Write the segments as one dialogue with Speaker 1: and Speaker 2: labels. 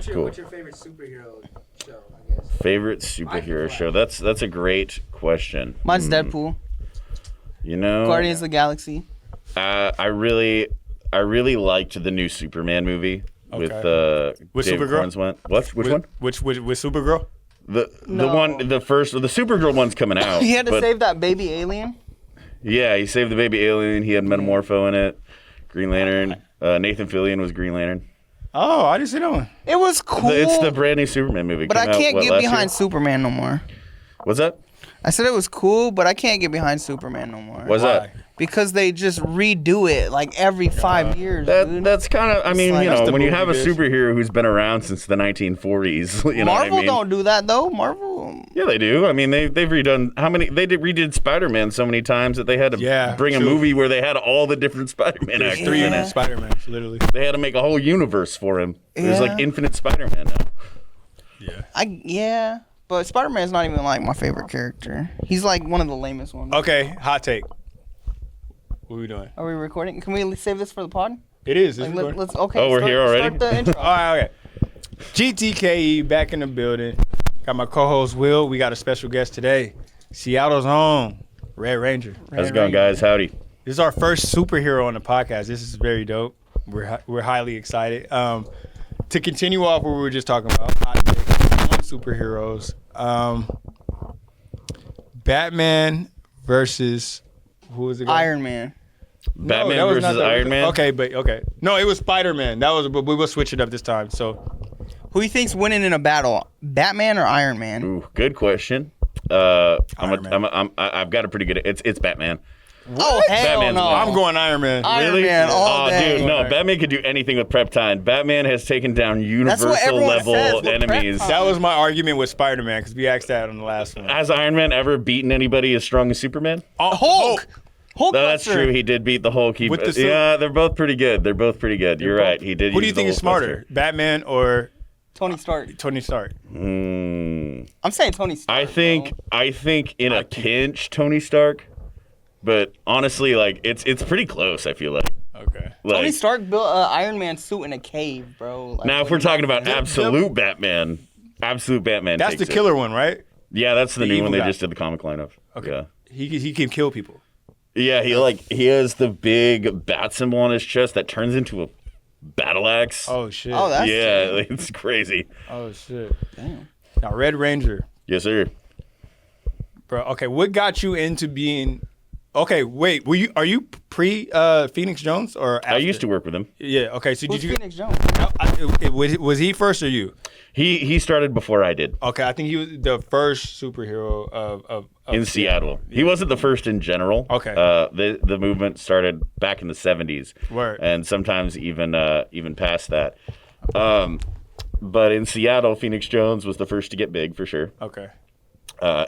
Speaker 1: What's your favorite superhero show? I guess.
Speaker 2: Favorite superhero show? That's a great question.
Speaker 3: Mine's Deadpool.
Speaker 2: You know,
Speaker 3: Guardians of the Galaxy.
Speaker 2: I really liked the new Superman movie with David
Speaker 4: Supergirl?
Speaker 2: Cornswell. What? Which one?
Speaker 4: With Supergirl?
Speaker 2: The Supergirl one's coming out.
Speaker 3: He had to save that baby alien.
Speaker 2: Yeah, he saved the baby alien. He had Metamorpho in it. Green Lantern. Nathan Fillion was Green Lantern.
Speaker 4: Oh, I didn't see that one.
Speaker 3: It was cool.
Speaker 2: It's the brand new Superman movie.
Speaker 3: But I can't get behind Superman no more.
Speaker 2: What's that?
Speaker 3: I said it was cool, but I can't get behind Superman no more.
Speaker 2: What's that?
Speaker 3: Because they just redo it like every 5 years.
Speaker 2: That's kind of, I mean,
Speaker 3: like,
Speaker 2: you know, when you have a
Speaker 4: bitch.
Speaker 2: superhero who's been around since the 1940s, you know what I
Speaker 3: Marvel
Speaker 2: mean?
Speaker 3: don't do that though. Marvel.
Speaker 2: Yeah, they do. I mean, they've redone redid Spider-Man so many times that they had to bring a movie where they had all the different Spider-Man actors in it.
Speaker 4: Spider-Man, literally.
Speaker 2: They had to make a whole universe for him. There's like infinite Spider-Man now.
Speaker 3: Yeah. But Spider-Man's not even like my favorite character. He's like one of the lamest ones.
Speaker 4: Okay, hot take. What are we doing?
Speaker 3: Are we recording? Can we save this for the pod?
Speaker 4: It is.
Speaker 3: Like,
Speaker 4: It's
Speaker 3: let's okay.
Speaker 2: Oh, we're here already?
Speaker 3: Start the intro.
Speaker 4: All right, okay. GTKE back in the building. Got my co-host Will. We got a special guest today. Seattle's own Red Ranger.
Speaker 2: How's it going, guys? Howdy.
Speaker 4: This is our first superhero on the podcast. This is very dope. We're highly excited. To continue off what we were just talking about, hot takes on superheroes. Batman versus who was it?
Speaker 3: Iron Man.
Speaker 2: Batman versus Iron Man?
Speaker 4: Okay. No, it was Spider-Man. But we will switch it up this time. So,
Speaker 3: Who you think's winning in a battle? Batman or Iron Man?
Speaker 2: Ooh, good question. I've got a pretty good. It's Batman.
Speaker 3: Oh hell
Speaker 2: Batman's
Speaker 3: no!
Speaker 2: winning.
Speaker 4: I'm going Iron Man.
Speaker 3: Iron Man all day.
Speaker 2: Dude, no. Batman could do anything with prep time. Batman has taken down universal level enemies.
Speaker 4: That was my argument with Spider-Man because we asked that on the last one.
Speaker 2: Has Iron Man ever beaten anybody as strong as Superman?
Speaker 3: Hulk.
Speaker 2: No, that's true. He did beat the Hulk. Yeah, they're both pretty good. You're right. He did.
Speaker 4: Who do you think is smarter, Batman or
Speaker 3: Tony Stark?
Speaker 4: Tony Stark.
Speaker 3: I'm saying Tony Stark.
Speaker 2: I think in a pinch, Tony Stark. But honestly, like it's pretty close. I feel like.
Speaker 4: Okay.
Speaker 3: Tony Stark built an Iron Man suit in a cave, bro. Like,
Speaker 2: now, if we're talking about absolute Batman
Speaker 4: That's
Speaker 2: takes
Speaker 4: the killer one, right?
Speaker 2: Yeah, that's the new one they
Speaker 4: guy.
Speaker 2: just did the comic line of.
Speaker 4: Okay.
Speaker 2: Yeah.
Speaker 4: He can kill people.
Speaker 2: Yeah, he has the big bat symbol on his chest that turns into a battle axe.
Speaker 4: Oh shit.
Speaker 3: Oh, that's
Speaker 2: it's crazy.
Speaker 4: Oh shit. Damn. Now Red Ranger,
Speaker 2: Yes, sir.
Speaker 4: bro. Okay, what got you into being? Okay, wait. Are you pre Phoenix Jones or after?
Speaker 2: I used to work with him.
Speaker 4: Yeah. Okay. So
Speaker 3: Who's
Speaker 4: did you?
Speaker 3: Phoenix Jones?
Speaker 4: Was he first or you?
Speaker 2: He started before I did.
Speaker 4: Okay, I think he was the first superhero of
Speaker 2: In Seattle. He wasn't the first in general.
Speaker 4: Okay.
Speaker 2: The movement started back in the 70s.
Speaker 4: Word.
Speaker 2: And sometimes even past that. But in Seattle, Phoenix Jones was the first to get big for sure.
Speaker 4: Okay.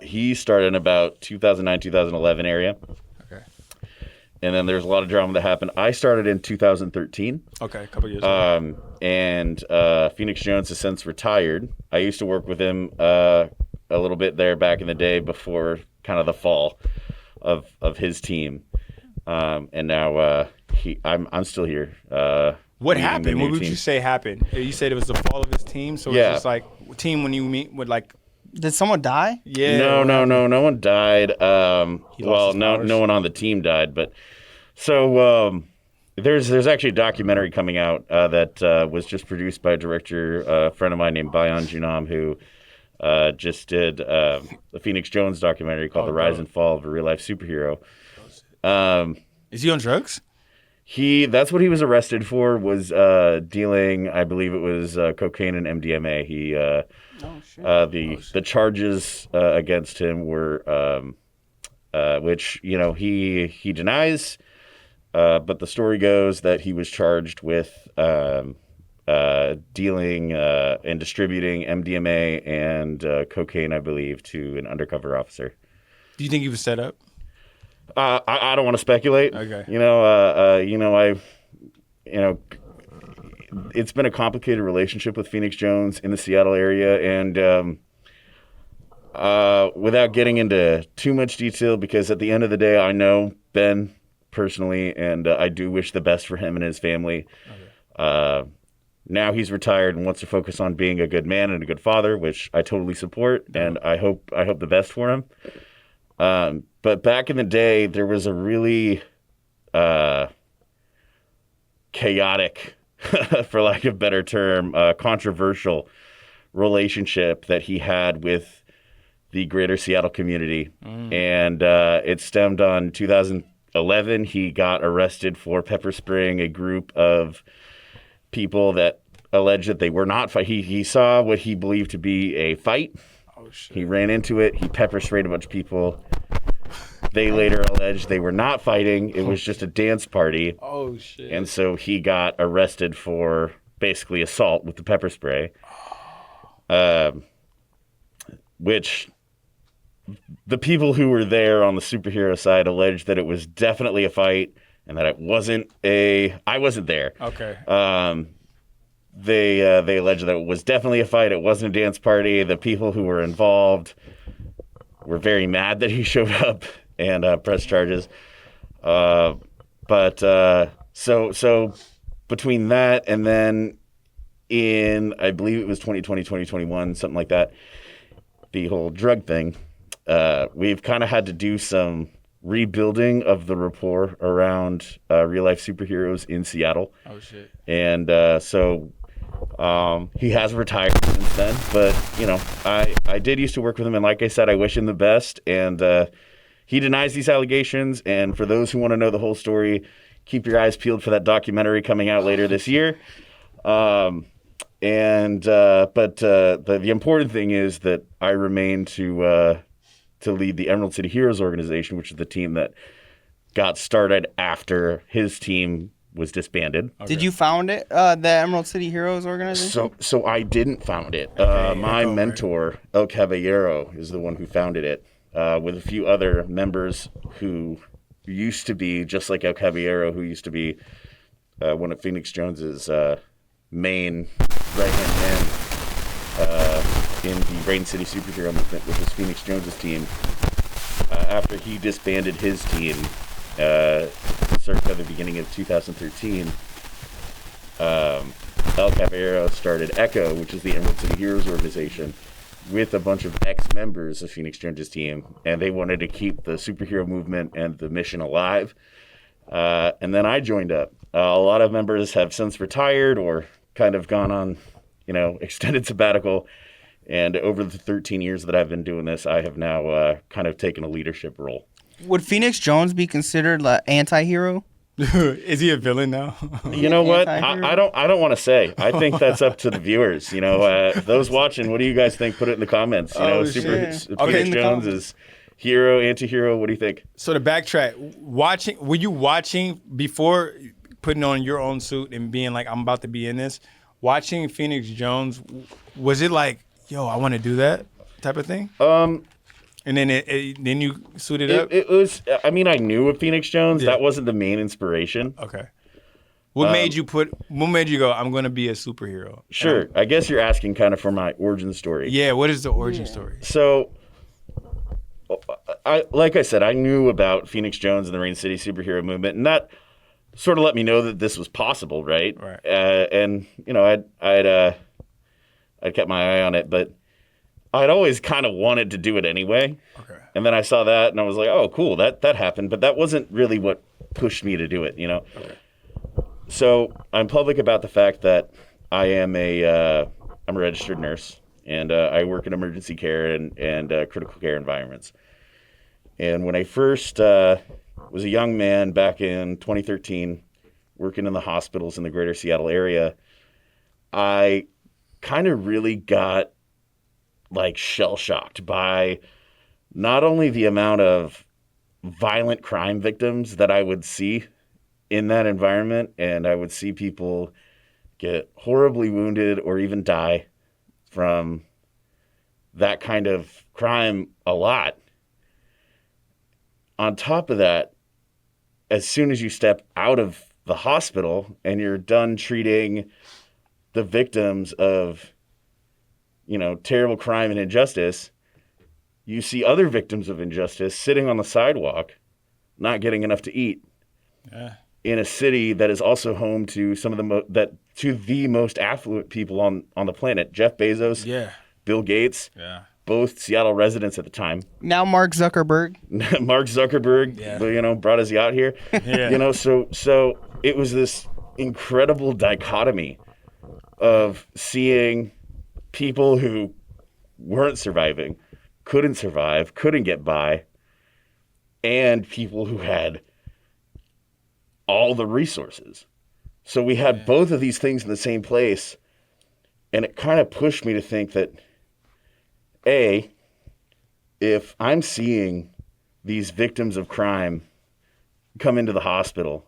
Speaker 2: He started in about 2009, 2011 area.
Speaker 4: Okay.
Speaker 2: And then there's a lot of drama that happened. I started in 2013.
Speaker 4: Okay, a couple years ago.
Speaker 2: And Phoenix Jones has since retired. I used to work with him a little bit there back in the day before kind of the fall of his team. And now I'm still here.
Speaker 4: What happened? What would you say happened? You said it was the fall of his team, so it's just like team when you meet with like.
Speaker 3: Did someone die?
Speaker 4: Yeah.
Speaker 2: No one died. No one on the team died, but so there's actually a documentary coming out that was just produced by a director, a friend of mine named Bayan Junam, who just did the Phoenix Jones documentary called The Rise and Fall of a Real Life Superhero.
Speaker 4: Is he on drugs?
Speaker 2: That's what he was arrested for, was dealing, I believe it was cocaine and MDMA. The charges against him were, which, he denies, but the story goes that he was charged with dealing and distributing MDMA and cocaine, I believe, to an undercover officer.
Speaker 4: Do you think he was set up?
Speaker 2: I don't want to speculate.
Speaker 4: Okay.
Speaker 2: It's been a complicated relationship with Phoenix Jones in the Seattle area, and without getting into too much detail, because at the end of the day, I know Ben personally, and I do wish the best for him and his family. now he's retired and wants to focus on being a good man and a good father, which I totally support, and I hope the best for him. But back in the day, there was a really chaotic, for lack of a better term, controversial relationship that he had with the greater Seattle community. And it stemmed on 2011. He got arrested for pepper spraying a group of people that alleged that they were not he saw what he believed to be a fight.
Speaker 4: Oh, shit.
Speaker 2: He ran into it. He pepper sprayed a bunch of people. They later alleged they were not fighting. It was just a dance party.
Speaker 4: Oh, shit.
Speaker 2: And so he got arrested for basically assault with the pepper spray. Which the people who were there on the superhero side alleged that it was definitely a fight and that it wasn't I wasn't there.
Speaker 4: Okay.
Speaker 2: They alleged that it was definitely a fight. It wasn't a dance party. The people who were involved were very mad that he showed up and pressed charges. So between that and then in, I believe it was 2020, 2021, something like that, the whole drug thing, we've kind of had to do some rebuilding of the rapport around real-life superheroes in Seattle.
Speaker 4: Oh, shit.
Speaker 2: And so he has retired since then. But, you know, I did used to work with him. And like I said, I wish him the best. And he denies these allegations. And for those who want to know the whole story, keep your eyes peeled for that documentary coming out later this year. But the important thing is that I remain to lead the Emerald City Heroes organization, which is the team that got started after his team was disbanded.
Speaker 3: Okay. Did you found it, the Emerald City Heroes organization?
Speaker 2: So I didn't found it. My mentor, El Caballero, is the one who founded it, with a few other members who used to be, just like El Caballero, who used to be one of Phoenix Jones's main right-hand men in the Rain City superhero movement, which was Phoenix Jones's team. After he disbanded his team, circa the beginning of 2013, El Caballero started ECHO, which is the Emerald City Heroes organization, with a bunch of ex-members of Phoenix Jones's team, and they wanted to keep the superhero movement and the mission alive. And then I joined up. A lot of members have since retired or kind of gone on, extended sabbatical. And over the 13 years that I've been doing this, I have now kind of taken a leadership role.
Speaker 3: Would Phoenix Jones be considered an anti-hero?
Speaker 4: Is he a villain now?
Speaker 2: You know what? I don't want to say. I think that's up to the viewers. Those watching, what do you guys think? Put it in the comments. Phoenix Jones is hero, anti-hero. What do you think?
Speaker 4: So to backtrack, were you watching before putting on your own suit and being like, I'm about to be in this? Watching Phoenix Jones, was it like, yo, I want to do that type of thing? And then then you suited up?
Speaker 2: It was, I knew of Phoenix Jones. Yeah. That wasn't the main inspiration.
Speaker 4: Okay. What made you go, I'm going to be a superhero?
Speaker 2: Sure. I guess you're asking kind of for my origin story.
Speaker 4: Yeah, what is the origin story?
Speaker 2: So, like I said, I knew about Phoenix Jones and the Rain City superhero movement, and that sort of let me know that this was possible, right?
Speaker 4: Right.
Speaker 2: And, I'd kept my eye on it, but I'd always kind of wanted to do it anyway.
Speaker 4: Okay.
Speaker 2: And then I saw that, and I was like, oh, cool, that happened. But that wasn't really what pushed me to do it, Okay. So I'm public about the fact that I'm a registered nurse, and I work in emergency care and critical care environments. And when I first was a young man back in 2013, working in the hospitals in the greater Seattle area, I kind of really got shell-shocked by not only the amount of violent crime victims that I would see in that environment, and I would see people get horribly wounded or even die from that kind of crime a lot. On top of that, as soon as you step out of the hospital and you're done treating the victims of, terrible crime and injustice, you see other victims of injustice sitting on the sidewalk, not getting enough to eat.
Speaker 4: Yeah.
Speaker 2: in a city that is also home to some of the most affluent people on the planet. Jeff Bezos,
Speaker 4: Yeah.
Speaker 2: Bill Gates,
Speaker 4: Yeah.
Speaker 2: both Seattle residents at the time.
Speaker 3: Now Mark Zuckerberg.
Speaker 2: Mark Zuckerberg, brought us out here.
Speaker 4: Yeah.
Speaker 2: So it was this incredible dichotomy of seeing people who weren't surviving, couldn't survive, couldn't get by, and people who had all the resources. So we had both of these things in the same place, and it kind of pushed me to think that, A, if I'm seeing these victims of crime come into the hospital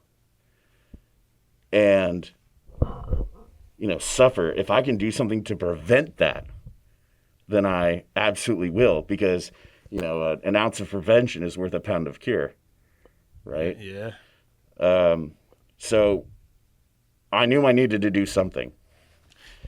Speaker 2: and, suffer, if I can do something to prevent that, then I absolutely will, because, an ounce of prevention is worth a pound of cure, right?
Speaker 4: Yeah.
Speaker 2: So I knew I needed to do something.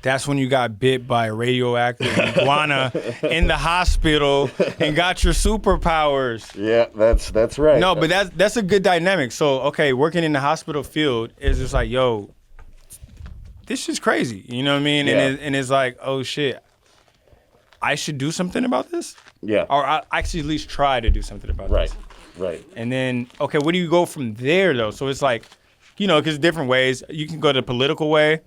Speaker 4: That's when you got bit by a radioactive iguana in the hospital and got your superpowers.
Speaker 2: Yeah, that's right.
Speaker 4: No, but that's a good dynamic. So, okay, working in the hospital field is just like, yo, this is crazy. You know what I mean?
Speaker 2: Yeah.
Speaker 4: And it's like, oh, shit, I should do something about this?
Speaker 2: Yeah.
Speaker 4: Or I actually at least try to do something about this.
Speaker 2: Right.
Speaker 4: And then, okay, where do you go from there, though? So it's like, because different ways. You can go the political way.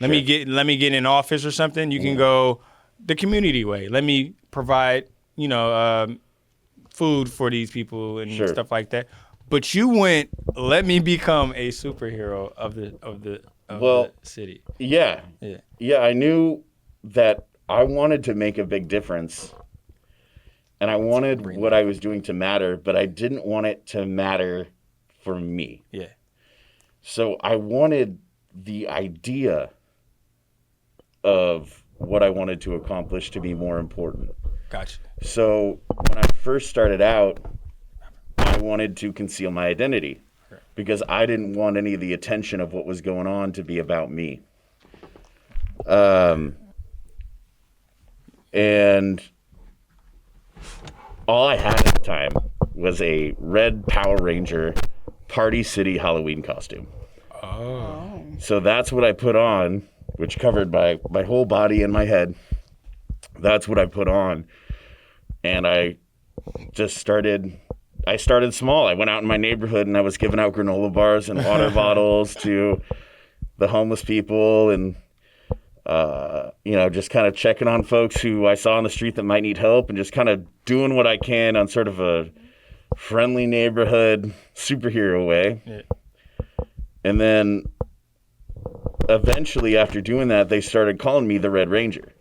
Speaker 4: Let me get in office or something. You can go the community way. Let me provide, food for these people and stuff like that. But you went, let me become a superhero of the city.
Speaker 2: Yeah.
Speaker 4: Yeah.
Speaker 2: Yeah, I knew that I wanted to make a big difference. And I wanted what I was doing to matter, but I didn't want it to matter for me.
Speaker 4: Yeah.
Speaker 2: So I wanted the idea of what I wanted to accomplish to be more important.
Speaker 4: Gotcha.
Speaker 2: So when I first started out, I wanted to conceal my identity because I didn't want any of the attention of what was going on to be about me. And all I had at the time was a red Power Ranger Party City Halloween costume.
Speaker 4: Oh.
Speaker 2: So that's what I put on, which covered my whole body and my head. That's what I put on. And I started small. I went out in my neighborhood and I was giving out granola bars and water bottles to the homeless people and, just kind of checking on folks who I saw on the street that might need help and just kind of doing what I can on sort of a friendly neighborhood superhero way.
Speaker 4: Yeah.
Speaker 2: And then eventually after doing that, they started calling me the Red Ranger.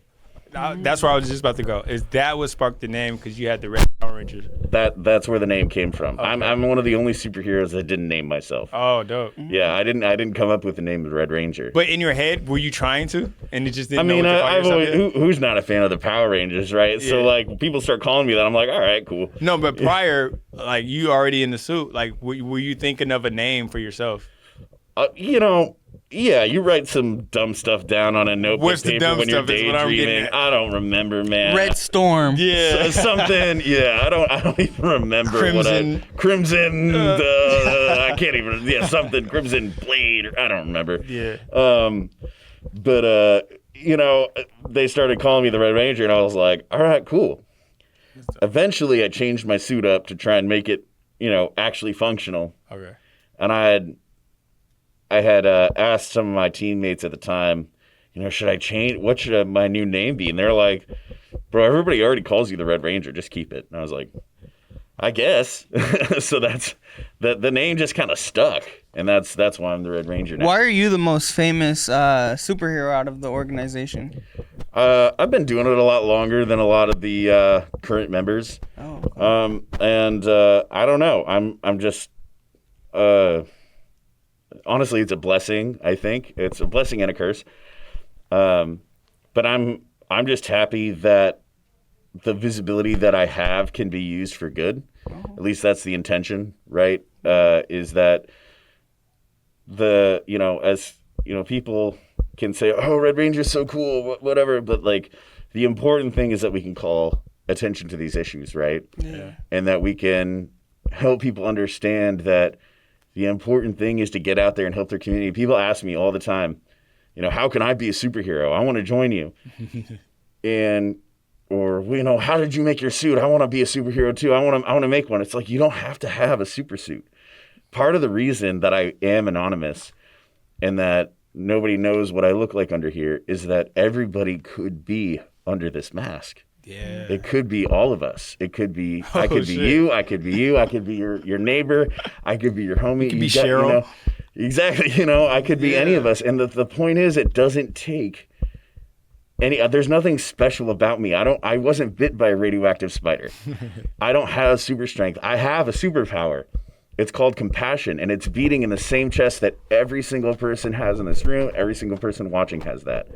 Speaker 4: That's where I was just about to go. Is that what sparked the name? Because you had the Red Power Rangers.
Speaker 2: That's where the name came from.
Speaker 4: Okay.
Speaker 2: I'm one of the only superheroes that didn't name myself.
Speaker 4: Oh, dope.
Speaker 2: Yeah, I didn't come up with the name of the Red Ranger.
Speaker 4: But in your head, were you trying to? And it just didn't
Speaker 2: I mean,
Speaker 4: know what to call
Speaker 2: I've
Speaker 4: yourself
Speaker 2: always,
Speaker 4: yet?
Speaker 2: who's not a fan of the Power Rangers, right? So
Speaker 4: Yeah.
Speaker 2: like people start calling me that, I'm like, all right, cool.
Speaker 4: No, but prior, like you already in the suit, like were you thinking of a name for yourself?
Speaker 2: Yeah, you write some dumb stuff down on a notebook
Speaker 4: What's the
Speaker 2: paper
Speaker 4: dumb
Speaker 2: when you're
Speaker 4: stuff is what I'm getting
Speaker 2: daydreaming.
Speaker 4: at.
Speaker 2: I don't remember, man.
Speaker 3: Red Storm.
Speaker 4: Yeah.
Speaker 2: Something. Yeah, I don't even remember
Speaker 4: Crimson.
Speaker 2: Crimson. I can't even. Yeah, something. Crimson Blade. I don't remember.
Speaker 4: Yeah.
Speaker 2: But they started calling me the Red Ranger, and I was like, all right, cool. Eventually, I changed my suit up to try and make it, actually functional.
Speaker 4: Okay.
Speaker 2: And I had asked some of my teammates at the time, should I change? What should my new name be? And they're like, bro, everybody already calls you the Red Ranger. Just keep it. And I was like, I guess. So that's the name just kind of stuck, and that's why I'm the Red Ranger now.
Speaker 3: Why are you the most famous superhero out of the organization?
Speaker 2: I've been doing it a lot longer than a lot of the current members.
Speaker 3: Oh.
Speaker 2: And I don't know. I'm just. Honestly, it's a blessing. I think it's a blessing and a curse. But I'm just happy that the visibility that I have can be used for good. At least that's the intention, right? Is that people can say, "Oh, Red Ranger's so cool," whatever. But like, the important thing is that we can call attention to these issues, right?
Speaker 3: Yeah.
Speaker 2: And that we can help people understand that The important thing is to get out there and help their community. People ask me all the time, how can I be a superhero? I want to join you. Or how did you make your suit? I want to be a superhero too. I want to make one. It's like, you don't have to have a super suit. Part of the reason that I am anonymous and that nobody knows what I look like under here is that everybody could be under this mask.
Speaker 4: Yeah.
Speaker 2: It could be all of us. It could be, I could be you. I could be you. I could be your neighbor. I could be your homie.
Speaker 4: You could be Cheryl.
Speaker 2: Exactly. I could be any of us. And the point is, it doesn't take there's nothing special about me. I wasn't bit by a radioactive spider. I don't have super strength. I have a superpower. It's called compassion, and it's beating in the same chest that every single person has in this room. Every single person watching has that.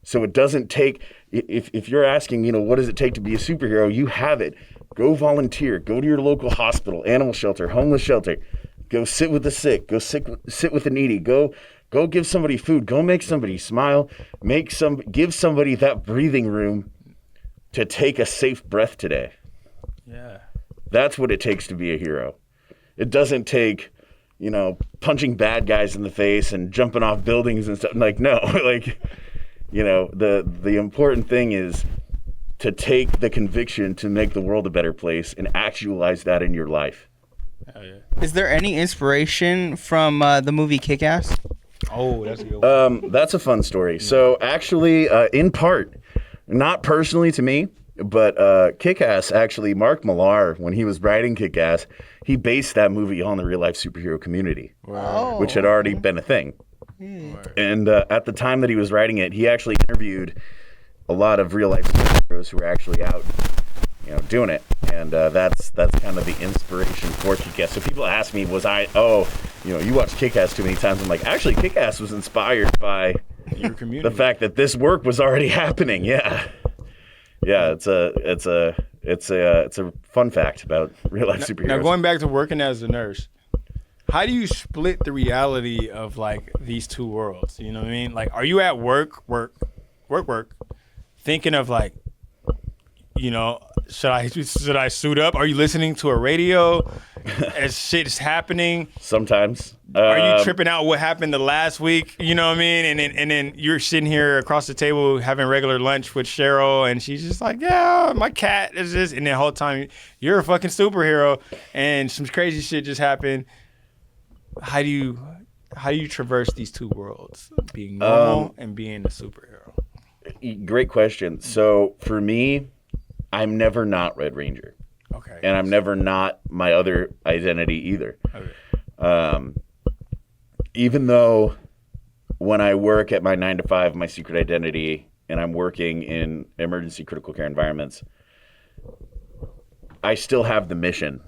Speaker 2: So it doesn't take, if you're asking, what does it take to be a superhero? You have it. Go volunteer. Go to your local hospital, animal shelter, homeless shelter. Go sit with the sick. Go sit with the needy. Go give somebody food. Go make somebody smile. Give somebody that breathing room to take a safe breath today.
Speaker 4: Yeah.
Speaker 2: That's what it takes to be a hero. It doesn't take, punching bad guys in the face and jumping off buildings and stuff. Like, no, the important thing is to take the conviction to make the world a better place and actualize that in your life.
Speaker 4: Hell yeah.
Speaker 3: Is there any inspiration from the movie Kick-Ass?
Speaker 4: Oh, that's a good one.
Speaker 2: That's a fun story. So actually, in part, not personally to me, but Kick-Ass, actually, Mark Millar, when he was writing Kick-Ass, he based that movie on the real-life superhero community, which had already been a thing. And at the time that he was writing it, he actually interviewed a lot of real-life superheroes who were actually out, doing it. And that's kind of the inspiration for Kick-Ass. So people ask me, you watched Kick-Ass too many times. I'm like, actually, Kick-Ass was inspired by
Speaker 4: your community.
Speaker 2: The fact that this work was already happening. Yeah. Yeah, it's a fun fact about real life superheroes.
Speaker 4: Now going back to working as a nurse, how do you split the reality of like these two worlds? You know what I mean? Like, are you at work, thinking of like, should I suit up? Are you listening to a radio as shit is happening?
Speaker 2: Sometimes.
Speaker 4: Are you tripping out what happened the last week? You know what I mean? And then you're sitting here across the table having regular lunch with Cheryl, and she's just like, yeah, my cat is this. And the whole time, you're a fucking superhero, and some crazy shit just happened. How do you traverse these two worlds, being normal and being a superhero?
Speaker 2: Great question. So for me, I'm never not Red Ranger.
Speaker 4: Okay.
Speaker 2: And I'm never not my other identity either. Okay. Even though when I work at my 9 to 5, my secret identity, and I'm working in emergency critical care environments, I still have the mission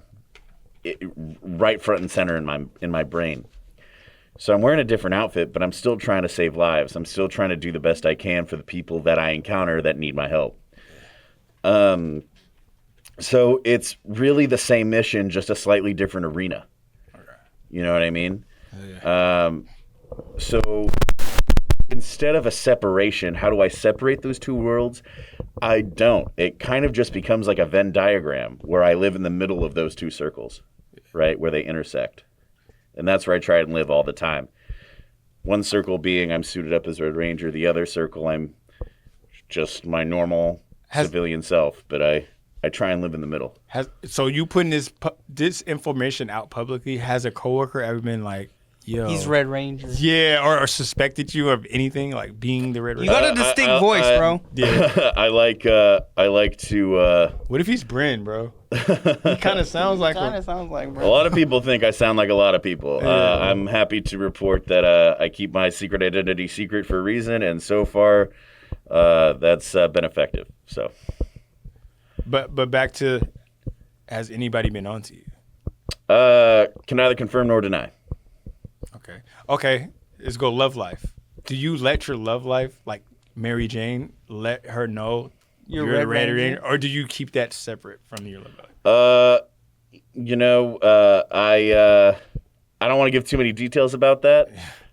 Speaker 2: right front and center in my brain. So I'm wearing a different outfit, but I'm still trying to save lives. I'm still trying to do the best I can for the people that I encounter that need my help. So it's really the same mission, just a slightly different arena. Okay. You know what I mean? Yeah. So instead of a separation, how do I separate those two worlds? I don't. It kind of just becomes like a Venn diagram where I live in the middle of those two circles, right, where they intersect. And that's where I try and live all the time. One circle being I'm suited up as Red Ranger. The other circle, I'm just my normal civilian self. But I try and live in the middle.
Speaker 4: So you putting this information out publicly, has a coworker ever been like, yo,
Speaker 3: he's Red Ranger?
Speaker 4: Yeah, or suspected you of anything, like being the Red Ranger?
Speaker 3: You got a distinct voice, bro.
Speaker 4: Yeah.
Speaker 2: I like to...
Speaker 4: What if he's Bryn, bro? He kind of sounds like
Speaker 3: bro.
Speaker 2: A lot of people think I sound like a lot of people.
Speaker 4: Yeah.
Speaker 2: I'm happy to report that I keep my secret identity secret for a reason, and so far that's been effective. So...
Speaker 4: But back to, has anybody been on to you?
Speaker 2: Can neither confirm nor deny.
Speaker 4: Okay. Let's go love life. Do you let your love life, like Mary Jane, let her know you're the Red Ranger, or do you keep that separate from your love life?
Speaker 2: I don't want to give too many details about that,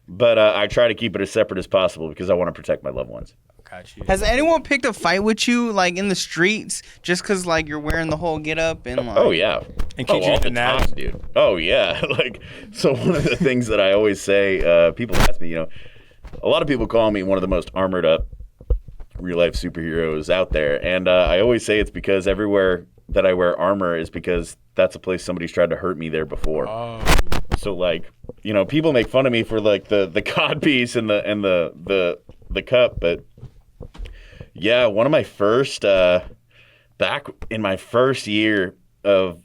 Speaker 2: but I try to keep it as separate as possible because I want to protect my loved ones.
Speaker 4: got you.
Speaker 3: Has anyone picked a fight with you like in the streets just because like you're wearing the whole get up and like?
Speaker 2: Oh yeah.
Speaker 4: And keep you
Speaker 2: all
Speaker 4: in
Speaker 2: the
Speaker 4: the knack?
Speaker 2: time, dude. Oh yeah. Like, so one of the things that I always say, people ask me, a lot of people call me one of the most armored up real life superheroes out there, and I always say it's because everywhere that I wear armor is because that's a place somebody's tried to hurt me there before.
Speaker 4: Oh.
Speaker 2: So like, people make fun of me for like the cod piece and the cup, but yeah, one of my first back in my first year of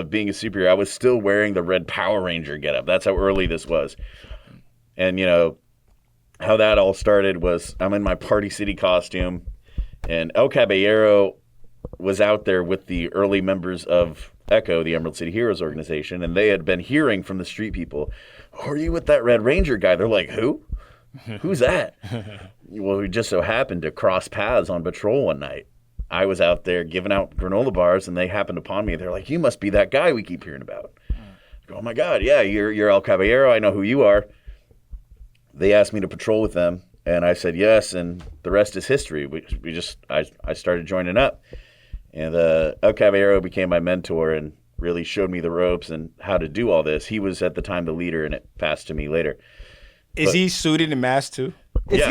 Speaker 2: being a superhero, I was still wearing the red Power Ranger getup. That's how early this was. And how that all started was I'm in my Party City costume, and El Caballero was out there with the early members of ECHO, the Emerald City Heroes organization, and they had been hearing from the street people, "Oh, are you with that Red Ranger guy?" They're like, "Who? Who's that?" Well, we just so happened to cross paths on patrol one night. I was out there giving out granola bars, and they happened upon me. They're like, "You must be that guy we keep hearing about." I go, "Oh my God, yeah, you're El Caballero. I know who you are." They asked me to patrol with them, and I said yes, and the rest is history. I started joining up, and El Caballero became my mentor and really showed me the ropes and how to do all this. He was at the time the leader, and it passed to me later.
Speaker 4: Is he suited and masked too?
Speaker 3: Is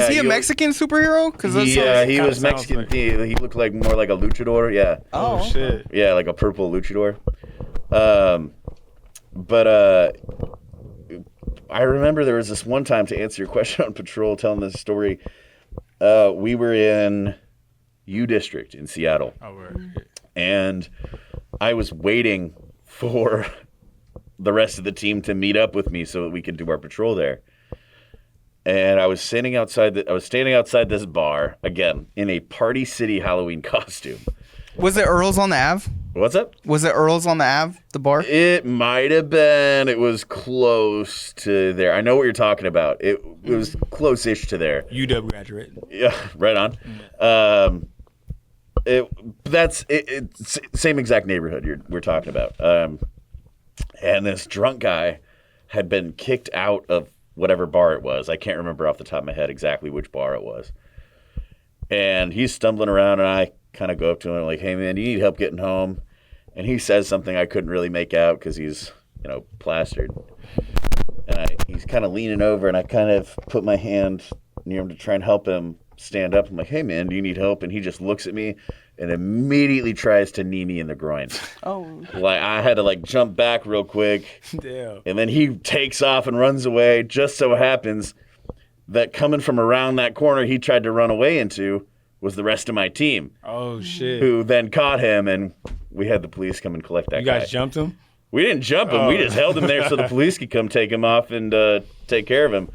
Speaker 3: he a Mexican superhero? Because
Speaker 2: he was Mexican.
Speaker 4: like-
Speaker 2: He looked like more like a luchador. Yeah.
Speaker 3: Oh,
Speaker 4: shit.
Speaker 2: Yeah, like a purple luchador. But I remember there was this one time, to answer your question on patrol, telling this story. We were in U District in Seattle, and I was waiting for the rest of the team to meet up with me so that we could do our patrol there. And I was standing outside this bar again in a Party City Halloween costume.
Speaker 3: Was it Earl's on the Ave?
Speaker 2: What's up?
Speaker 3: Was it Earl's on the Ave, the bar?
Speaker 2: It might have been. It was close to there. I know what you're talking about. It was close-ish to there.
Speaker 4: UW graduate.
Speaker 2: Yeah, right on. It's same exact neighborhood we're talking about. And this drunk guy had been kicked out of whatever bar it was. I can't remember off the top of my head exactly which bar it was. And he's stumbling around, and I kind of go up to him and like, "Hey man, do you need help getting home?" And he says something I couldn't really make out because he's, plastered. And he's kind of leaning over, and I kind of put my hand near him to try and help him stand up. I'm like, "Hey man, do you need help?" And he just looks at me and immediately tries to knee me in the groin.
Speaker 3: Oh.
Speaker 2: Like, I had to jump back real quick.
Speaker 4: Damn.
Speaker 2: And then he takes off and runs away. Just so happens that coming from around that corner he tried to run away into was the rest of my team.
Speaker 4: Oh shit.
Speaker 2: Who then caught him, and we had the police come and collect that
Speaker 4: You
Speaker 2: guy.
Speaker 4: guys jumped him?
Speaker 2: We didn't jump him. We just held him there so the police could come take him off and take care of him.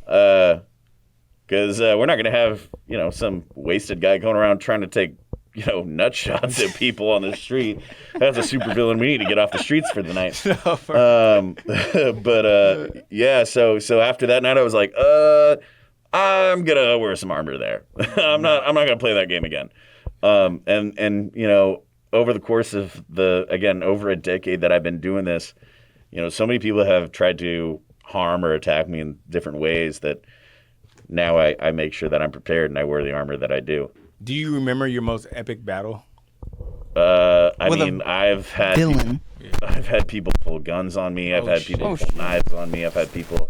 Speaker 2: Because we're not going to have, some wasted guy going around trying to take, nut shots at people on the street. That's a supervillain we need to get off the streets for the night. Yeah, so after that night I was like, I'm going to wear some armor there. I'm not going to play that game again. And over the course of over a decade that I've been doing this, so many people have tried to harm or attack me in different ways that now I make sure that I'm prepared and I wear the armor that I do.
Speaker 4: Do you remember your most epic battle?
Speaker 2: I've had
Speaker 3: Villain.
Speaker 2: I've had people pull guns on me. I've had people pull knives on me. I've had people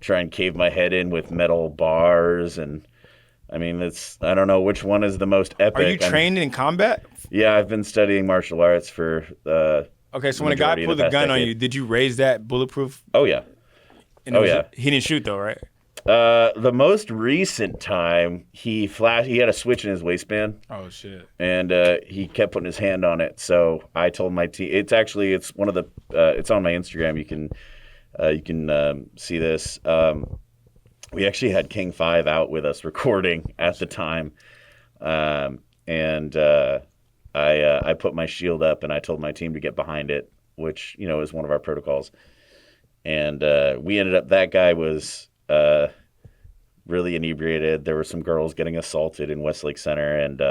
Speaker 2: try and cave my head in with metal bars, and I don't know which one is the most epic.
Speaker 4: Are you trained in combat?
Speaker 2: Yeah, I've been studying martial arts for
Speaker 4: Okay, so when a guy pulled a gun on you, did you raise that bulletproof?
Speaker 2: Oh yeah.
Speaker 4: He didn't shoot though, right?
Speaker 2: The most recent time he had a switch in his waistband.
Speaker 4: Oh shit!
Speaker 2: And he kept putting his hand on it. So I told my team. It's one of the. It's on my Instagram. You can see this. We actually had King 5 out with us recording at the time, and I put my shield up and I told my team to get behind it, which is one of our protocols. And we ended up. That guy was. Really inebriated. There were some girls getting assaulted in Westlake Center, and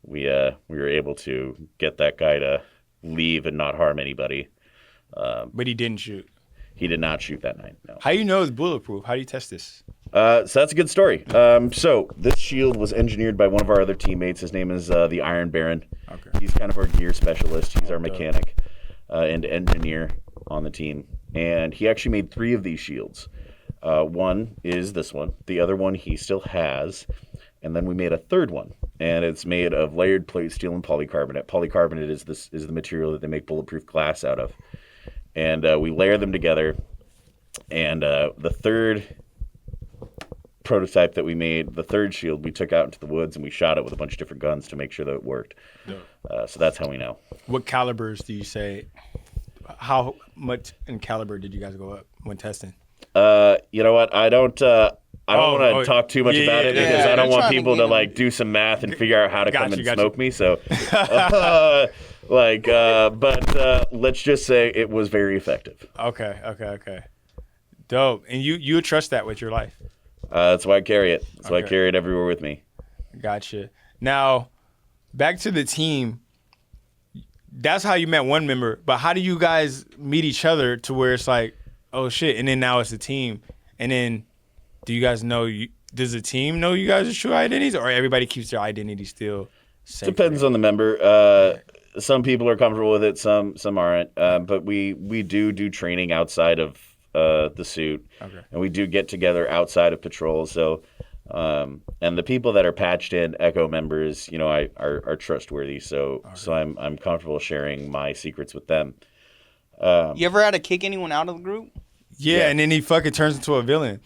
Speaker 2: we were able to get that guy to leave and not harm anybody.
Speaker 4: But he didn't shoot.
Speaker 2: He did not shoot that night. No.
Speaker 4: How do you know it's bulletproof? How do you test this?
Speaker 2: So that's a good story. So this shield was engineered by one of our other teammates. His name is the Iron Baron.
Speaker 4: Okay.
Speaker 2: He's kind of our gear specialist. He's our mechanic and engineer on the team. And he actually made 3 of these shields. One is this one. The other one he still has. And then we made a third one. And it's made of layered plate steel and polycarbonate. Polycarbonate is the material that they make bulletproof glass out of. And we layer them together. And the third prototype that we made, the third shield, we took out into the woods and we shot it with a bunch of different guns to make sure that it worked. So that's how we know.
Speaker 4: What calibers do you say? How much in caliber did you guys go up when testing?
Speaker 2: You know what? I don't want to talk too much about it because I don't want
Speaker 3: trying to
Speaker 2: people
Speaker 3: get
Speaker 2: to
Speaker 3: 'em.
Speaker 2: like do some math and figure out how to come and
Speaker 4: Got
Speaker 2: smoke
Speaker 4: you.
Speaker 2: me. So, but let's just say it was very effective.
Speaker 4: Okay. Dope. And you trust that with your life?
Speaker 2: That's why I carry it. That's why I
Speaker 4: Okay.
Speaker 2: carry it everywhere with me.
Speaker 4: Gotcha. Now, back to the team. That's how you met one member, but how do you guys meet each other to where it's like, oh shit, and then now it's a team, and then do you guys know does the team know you guys' true identities, or everybody keeps their identity still safe?
Speaker 2: Depends on the member. Some people are comfortable with it, some aren't. But we do training outside of the suit, and we do get together outside of patrol. So, and the people that are patched in Echo members, are trustworthy. So I'm comfortable sharing my secrets with them.
Speaker 3: You ever had to kick anyone out of the group?
Speaker 4: Yeah, and then he fucking turns into a villain.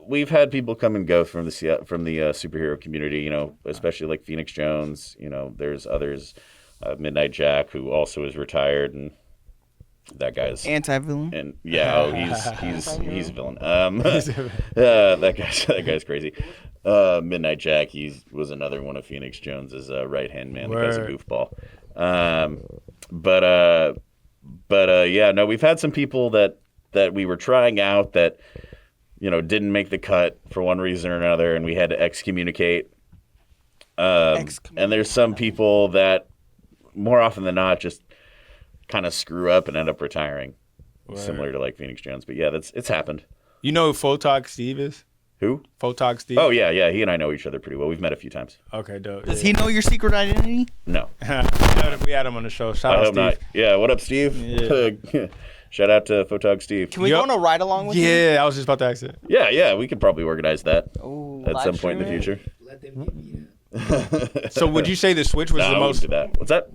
Speaker 2: We've had people come and go from the superhero community. Especially like Phoenix Jones. There's others, Midnight Jack, who also is retired, and that guy's
Speaker 3: Anti-villain.
Speaker 2: and he's a villain. That guy's crazy. Midnight Jack, he was another one of Phoenix Jones's right hand man. The guy's a goofball. We've had some people that we were trying out that didn't make the cut for one reason or another, and we had to excommunicate. And there's some people that more often than not just kind of screw up and end up retiring, similar to like Phoenix Jones. But yeah, it's happened.
Speaker 4: You know who Photog Steve is?
Speaker 2: Who?
Speaker 4: Photog Steve?
Speaker 2: Oh yeah. He and I know each other pretty well. We've met a few times.
Speaker 4: Okay, dope.
Speaker 3: Does he know your secret identity?
Speaker 2: No.
Speaker 4: We had him on the show. Shout
Speaker 2: I
Speaker 4: out
Speaker 2: hope
Speaker 4: Steve.
Speaker 2: not. Yeah. What up, Steve?
Speaker 4: Yeah.
Speaker 2: Shout out to Photog Steve.
Speaker 3: Can we go on a ride along with him?
Speaker 4: Yeah, I was just about to ask it.
Speaker 2: Yeah. We could probably organize that
Speaker 3: Oh,
Speaker 2: at
Speaker 3: live
Speaker 2: some point in the
Speaker 3: stream it?
Speaker 2: future.
Speaker 1: Let them get beat up.
Speaker 4: So would you say the switch was
Speaker 2: Nah,
Speaker 4: the
Speaker 2: I wouldn't
Speaker 4: most?
Speaker 2: do that. What's that?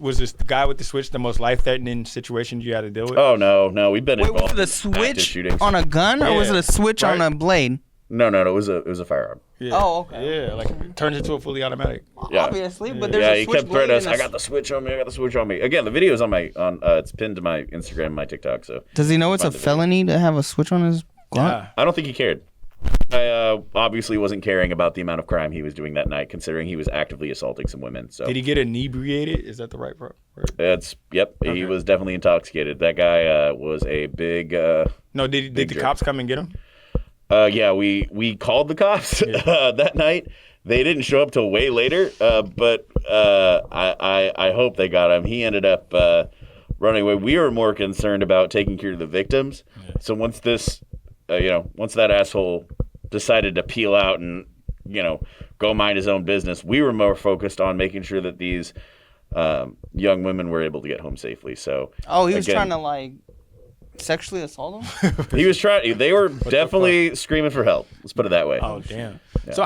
Speaker 4: Was this guy with the switch the most life-threatening situation you had to deal with?
Speaker 2: Oh no. We've been
Speaker 3: Wait,
Speaker 2: involved
Speaker 3: was it a
Speaker 2: in active
Speaker 3: switch
Speaker 2: shootings.
Speaker 3: on a gun, or was
Speaker 4: Yeah.
Speaker 3: it a switch on a blade?
Speaker 2: No. It was a firearm.
Speaker 4: Yeah.
Speaker 3: Oh, okay.
Speaker 4: Yeah, like it turns into a fully automatic.
Speaker 2: Yeah.
Speaker 3: Obviously, but there's
Speaker 2: Yeah,
Speaker 3: a
Speaker 2: he
Speaker 3: switch
Speaker 2: kept threatening us.
Speaker 3: blade.
Speaker 2: I got the switch on me. Again, the video's on it's pinned to my Instagram and my TikTok. So
Speaker 3: Does he know it's a
Speaker 2: Find the video.
Speaker 3: felony to have a switch on his gun?
Speaker 4: Yeah.
Speaker 2: I don't think he cared. I obviously wasn't caring about the amount of crime he was doing that night, considering he was actively assaulting some women. So
Speaker 4: Did he get inebriated? Is that the right word?
Speaker 2: He was definitely intoxicated. That guy was a big.
Speaker 4: No, did
Speaker 2: Big
Speaker 4: the
Speaker 2: jerk.
Speaker 4: cops come and get him?
Speaker 2: We called the cops that night. They didn't show up till way later, but I hope they got him. He ended up running away. We were more concerned about taking care of the victims. Yeah. So once that asshole decided to peel out and go mind his own business, we were more focused on making sure that these young women were able to get home safely. So
Speaker 3: He was trying to like sexually assault him?
Speaker 2: he was trying. They were definitely screaming for help. Let's put it that way.
Speaker 4: Oh damn! Yeah. So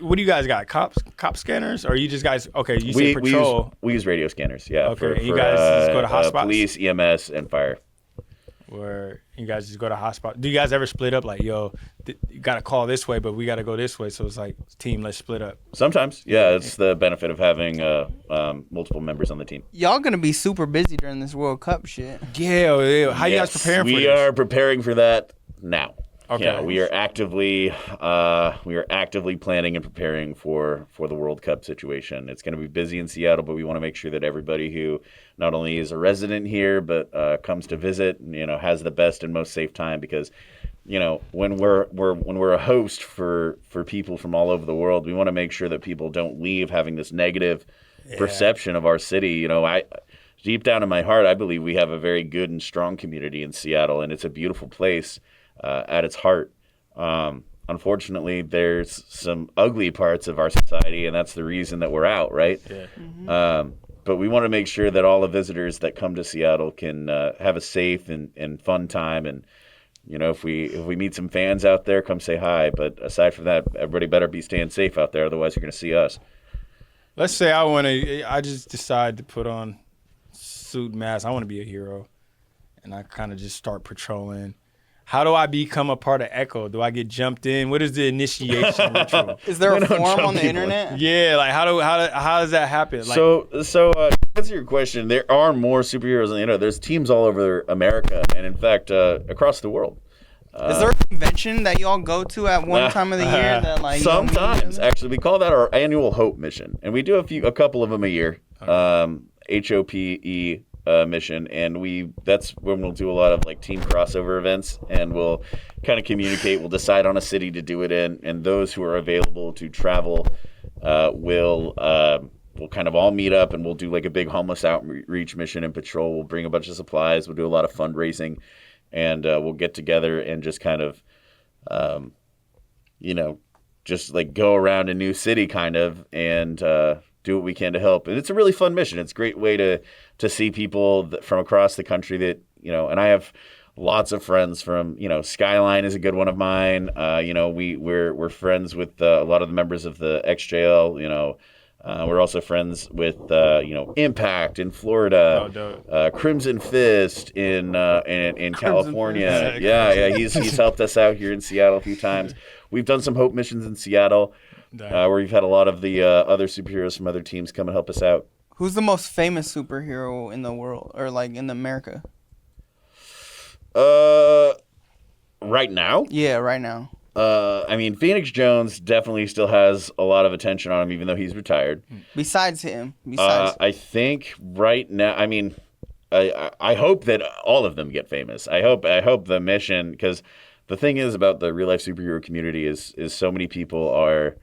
Speaker 4: what do you guys got? Cop scanners, or you just guys? Okay, you say
Speaker 2: We
Speaker 4: patrol.
Speaker 2: use radio scanners. Yeah.
Speaker 4: Okay, and you guys just go to hotspots?
Speaker 2: Police, EMS, and fire.
Speaker 4: Where you guys just go to hotspot. Do you guys ever split up? Like, yo, you gotta call this way, but we gotta go this way. So it's like, team, let's split up.
Speaker 2: Sometimes, yeah, it's the benefit of having multiple members on the team.
Speaker 3: Y'all gonna be super busy during this World Cup shit.
Speaker 4: Yeah. How you guys preparing for this?
Speaker 2: We are preparing for that now.
Speaker 4: Okay.
Speaker 2: Yeah, we are actively planning and preparing for the World Cup situation. It's going to be busy in Seattle, but we want to make sure that everybody who not only is a resident here but comes to visit, has the best and most safe time. Because, when we're a host for people from all over the world, we want to make sure that people don't leave having this negative perception of our city. Deep down in my heart, I believe we have a very good and strong community in Seattle, and it's a beautiful place. At its heart, Unfortunately, there's some ugly parts of our society, and that's the reason that we're out, right?
Speaker 4: Yeah.
Speaker 2: But we want to make sure that all the visitors that come to Seattle can have a safe and fun time. And, if we meet some fans out there, come say hi. But aside from that, everybody better be staying safe out there. Otherwise, you're going to see us.
Speaker 4: Let's say I just decide to put on suit and mask. I want to be a hero. And I kind of just start patrolling. How do I become a part of Echo? Do I get jumped in? What is the initiation ritual?
Speaker 3: Is there
Speaker 2: We
Speaker 3: a
Speaker 2: don't
Speaker 3: form
Speaker 2: jump
Speaker 3: on the
Speaker 2: people.
Speaker 3: internet?
Speaker 4: Yeah, like how does that happen? Like,
Speaker 2: To answer your question, there are more superheroes than there's teams all over America, and in fact, across the world.
Speaker 3: Is there a convention that y'all go to at one time of the year that like y'all meet
Speaker 2: Sometimes,
Speaker 3: together?
Speaker 2: actually, we call that our annual Hope mission, and we do a couple of them a year. HOPE mission, and that's when we'll do a lot of like team crossover events, and we'll kind of communicate. We'll decide on a city to do it in, and those who are available to travel will kind of all meet up, and we'll do like a big homeless outreach mission and patrol. We'll bring a bunch of supplies. We'll do a lot of fundraising, and we'll get together and just kind of, just like go around a new city kind of and do what we can to help. And it's a really fun mission. It's a great way to see people from across the country that, and I have lots of friends from, Skyline is a good one of mine. We're friends with a lot of the members of the XJL, we're also friends with, Impact in Florida,
Speaker 4: Oh, dope.
Speaker 2: Crimson Fist in California.
Speaker 3: Fist.
Speaker 2: Yeah, he's helped us out here in Seattle a few times. We've done some Hope missions in Seattle, where we've had a lot of the other superheroes from other teams come and help us out.
Speaker 3: Who's the most famous superhero in the world or like in America?
Speaker 2: Right now,
Speaker 3: Yeah, right now.
Speaker 2: Phoenix Jones definitely still has a lot of attention on him, even though he's retired.
Speaker 3: Besides him,
Speaker 2: I think right now, I hope that all of them get famous. I hope the mission, because the thing is about the real life superhero community is so many people are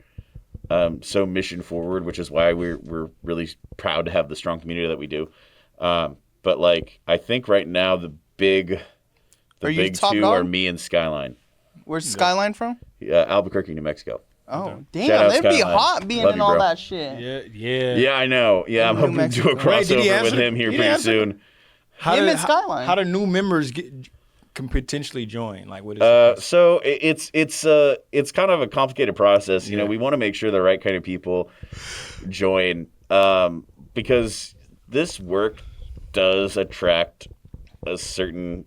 Speaker 2: so mission forward, which is why we're really proud to have the strong community that we do. But like, I think right now the big
Speaker 3: top
Speaker 2: two
Speaker 3: dog?
Speaker 2: are me and Skyline.
Speaker 3: Where's Skyline from?
Speaker 2: Albuquerque, New Mexico.
Speaker 3: Oh,
Speaker 2: Shout
Speaker 3: damn.
Speaker 2: out
Speaker 3: They'd be
Speaker 2: Skyline.
Speaker 3: hot being
Speaker 2: Love
Speaker 3: in
Speaker 2: you,
Speaker 3: all
Speaker 2: bro.
Speaker 3: that shit.
Speaker 4: Yeah.
Speaker 2: Yeah, I know. Yeah, I'm
Speaker 3: New
Speaker 2: hoping to do a
Speaker 3: Mexico.
Speaker 4: Wait, did he
Speaker 2: crossover with
Speaker 4: answer?
Speaker 2: him here
Speaker 4: He
Speaker 2: pretty
Speaker 4: answered?
Speaker 2: soon.
Speaker 3: Him and Skyline.
Speaker 4: How do new members can potentially join? Like, what is
Speaker 2: So it's kind of a complicated process. We want to make sure the right kind of people join, because this work does attract a certain,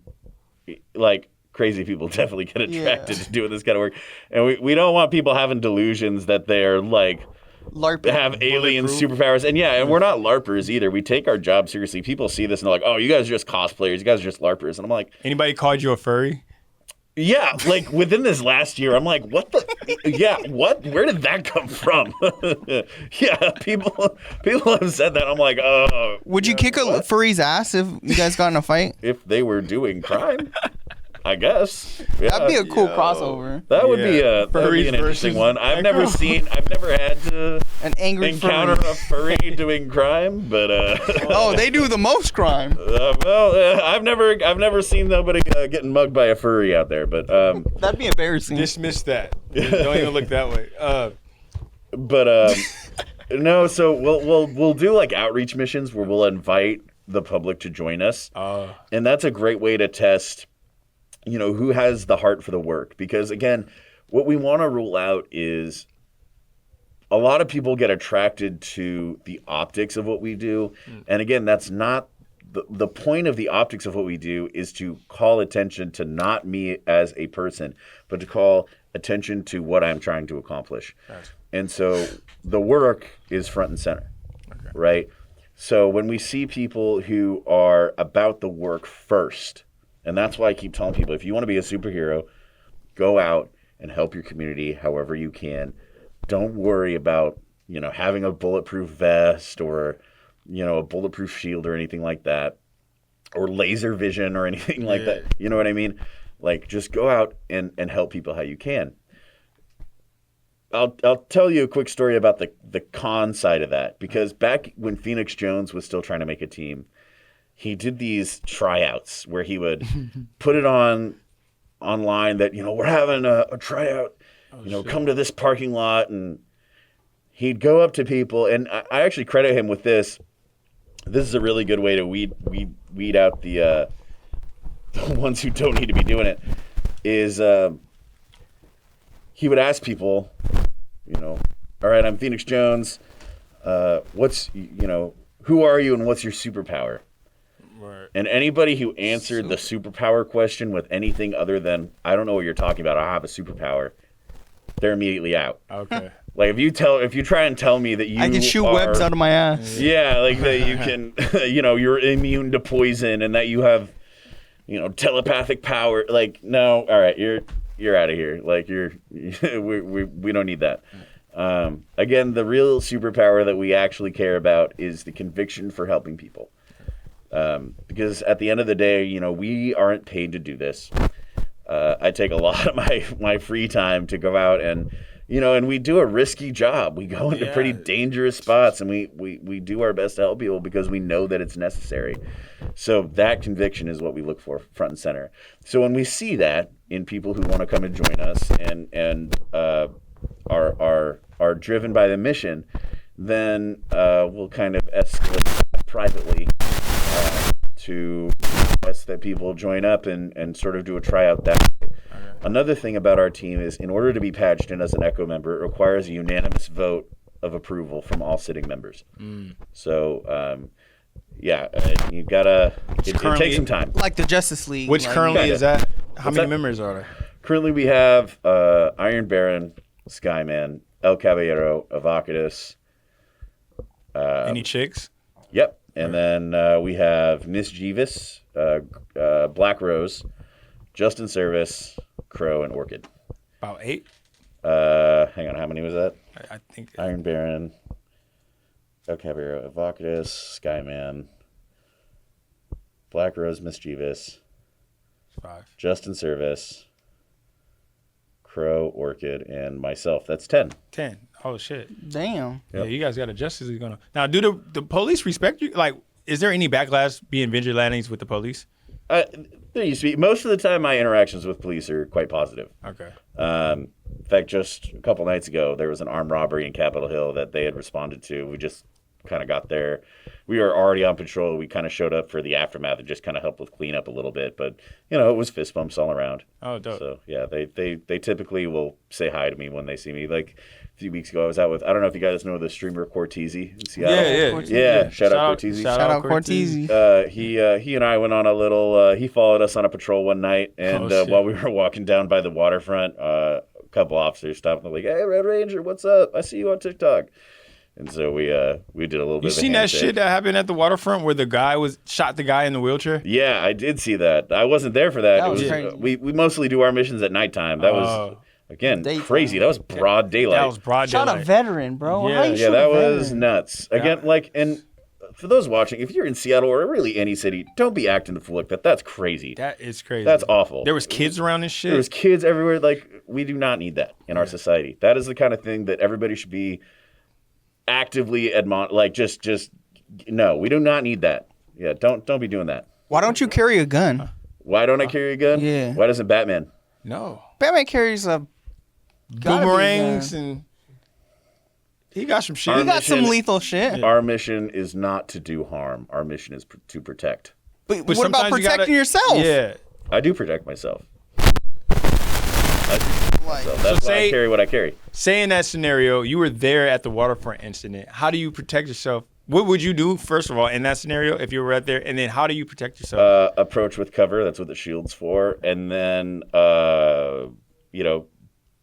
Speaker 2: like, crazy people definitely get attracted to doing this kind of work, and we don't want people having delusions that they're like
Speaker 3: LARPing.
Speaker 2: have alien superpowers. And we're not LARPers either. We take our job seriously. People see this and they're like, oh, you guys are just cosplayers, you guys are just LARPers. And I'm like,
Speaker 4: Anybody called you a furry?
Speaker 2: yeah, like within this last year, I'm like, what the? Yeah, what? Where did that come from? Yeah, people have said that. I'm like, oh.
Speaker 3: Would you kick a furry's ass if you guys got in a fight?
Speaker 2: If they were doing crime, I guess. Yeah.
Speaker 3: That'd be a cool crossover.
Speaker 2: That would be
Speaker 4: Yeah.
Speaker 2: that would be an
Speaker 4: Furries
Speaker 2: interesting
Speaker 4: versus
Speaker 2: one. I've never had to
Speaker 3: An angry
Speaker 2: encounter
Speaker 3: furry.
Speaker 2: a furry doing crime, but
Speaker 3: Oh, they do the most crime.
Speaker 2: I've never seen nobody getting mugged by a furry out there, but
Speaker 3: That'd be embarrassing.
Speaker 4: Dismiss that. Don't even look that way.
Speaker 2: no. So we'll do like outreach missions where we'll invite the public to join us, and that's a great way to test, who has the heart for the work. Because again, what we want to rule out is a lot of people get attracted to the optics of what we do, and again, that's not the point of the optics of what we do. Is to call attention to not me as a person, but to call attention to what I'm trying to accomplish.
Speaker 4: Gotcha.
Speaker 2: And so the work is front and center, right? So when we see people who are about the work first, and that's why I keep telling people, if you want to be a superhero, go out and help your community however you can. Don't worry about, having a bulletproof vest or, a bulletproof shield or anything like that, or laser vision or anything like that. You know what I mean? Like, just go out and help people how you can. I'll tell you a quick story about the con side of that, because back when Phoenix Jones was still trying to make a team, he did these tryouts where he would put it on online that we're having a tryout. Come to this parking lot, and he'd go up to people, and I actually credit him with this. This is a really good way to weed out the ones who don't need to be doing it. Is he would ask people, all right, I'm Phoenix Jones. Who are you and what's your superpower?
Speaker 4: Right.
Speaker 2: And anybody who answered the superpower question with anything other than I don't know what you're talking about, I have a superpower, they're immediately out.
Speaker 4: Okay.
Speaker 2: Like if you try and tell me that
Speaker 3: I can shoot webs out of my ass.
Speaker 2: Yeah, like that you can, you're immune to poison and that you have, telepathic power. Like, no, all right, you're out of here. Like we don't need that. Again, the real superpower that we actually care about is the conviction for helping people. Because at the end of the day, we aren't paid to do this. I take a lot of my free time to go out and we do a risky job. We go into pretty dangerous spots, and we do our best to help people because we know that it's necessary. So that conviction is what we look for front and center. So when we see that in people who want to come and join us and are driven by the mission, then we'll kind of escalate privately to request that people join up and sort of do a tryout that way. Another thing about our team is in order to be patched in as an ECHO member, it requires a unanimous vote of approval from all sitting members. So, you've got to – it takes some time.
Speaker 3: Like the Justice League.
Speaker 4: Which currently is that? How many
Speaker 2: that?
Speaker 4: members are there?
Speaker 2: Currently we have Iron Baron, Skyman, El Caballero, Avocadus.
Speaker 4: Any chicks?
Speaker 2: Yep. And then we have Miss Jeevis, Black Rose, Justin Service, Crow, and Orchid.
Speaker 4: About 8?
Speaker 2: Hang on, how many was that?
Speaker 4: I think.
Speaker 2: Iron Baron, El Caballero, Avocadus, Skyman, Black Rose, Miss Jeevis,
Speaker 4: 5.
Speaker 2: Justin Service, Crow, Orchid, and myself. That's 10.
Speaker 4: 10. Oh, shit.
Speaker 3: Damn.
Speaker 4: Yeah, you guys got a Justice League going on. Now, do the police respect you? Like, is there any backlash being vigilantes with the police?
Speaker 2: There used to be. Most of the time, my interactions with police are quite positive.
Speaker 4: Okay.
Speaker 2: In fact, just a couple nights ago, there was an armed robbery in Capitol Hill that they had responded to. We just kind of got there. We were already on patrol. We kind of showed up for the aftermath and just kind of helped with cleanup a little bit. But, it was fist bumps all around.
Speaker 4: Oh, dope.
Speaker 2: So, yeah, they typically will say hi to me when they see me. Like, a few weeks ago, I was out with, I don't know if you guys know the streamer Cortese in Seattle. Yeah. Shout out Cortese.
Speaker 3: Shout out Cortese.
Speaker 2: He and I went on a little, he followed us on a patrol one night. And while we were walking down by the waterfront, a couple officers stopped and were like, "Hey, Red Ranger, what's up? I see you on TikTok." And so we did a little bit of a
Speaker 4: You seen that
Speaker 2: handshake.
Speaker 4: shit that happened at the waterfront where the guy shot the guy in the wheelchair?
Speaker 2: Yeah, I did see that. I wasn't there for that.
Speaker 3: That was crazy.
Speaker 2: We mostly do our missions at nighttime. That was, again,
Speaker 3: Daytime.
Speaker 2: crazy. That was broad daylight.
Speaker 4: That was broad
Speaker 3: Shot
Speaker 4: daylight.
Speaker 3: a veteran, bro.
Speaker 4: Yeah.
Speaker 3: How you
Speaker 2: Yeah,
Speaker 3: shoot
Speaker 2: that
Speaker 3: a
Speaker 2: was
Speaker 3: veteran?
Speaker 2: nuts. Again, and for those watching, if you're in Seattle or really any city, don't be acting the fool like that. That's crazy.
Speaker 4: That is crazy.
Speaker 2: That's awful.
Speaker 4: There was kids around this shit.
Speaker 2: There was kids everywhere. Like, we do not need that in our society. That is the kind of thing that everybody should be actively no, we do not need that. Yeah, don't be doing that.
Speaker 3: Why don't you carry a gun?
Speaker 2: Why don't I carry a gun?
Speaker 3: Yeah.
Speaker 2: Why doesn't Batman?
Speaker 4: No.
Speaker 3: Batman carries a gotta be a
Speaker 4: Boomerangs
Speaker 3: gun.
Speaker 4: and he got some shit.
Speaker 3: He got some
Speaker 2: mission-
Speaker 3: lethal shit.
Speaker 2: Our mission is not to do harm. Our mission is to protect.
Speaker 3: But
Speaker 4: But
Speaker 3: what about
Speaker 4: sometimes you
Speaker 3: protecting
Speaker 4: gotta-
Speaker 3: yourself?
Speaker 4: Yeah.
Speaker 2: I do protect myself.
Speaker 3: Like,
Speaker 2: So that's why I
Speaker 4: say-
Speaker 2: carry what I carry.
Speaker 4: Say in that scenario, you were there at the waterfront incident. How do you protect yourself? What would you do, first of all, in that scenario if you were right there? And then how do you protect yourself?
Speaker 2: Approach with cover. That's what the shield's for. And then,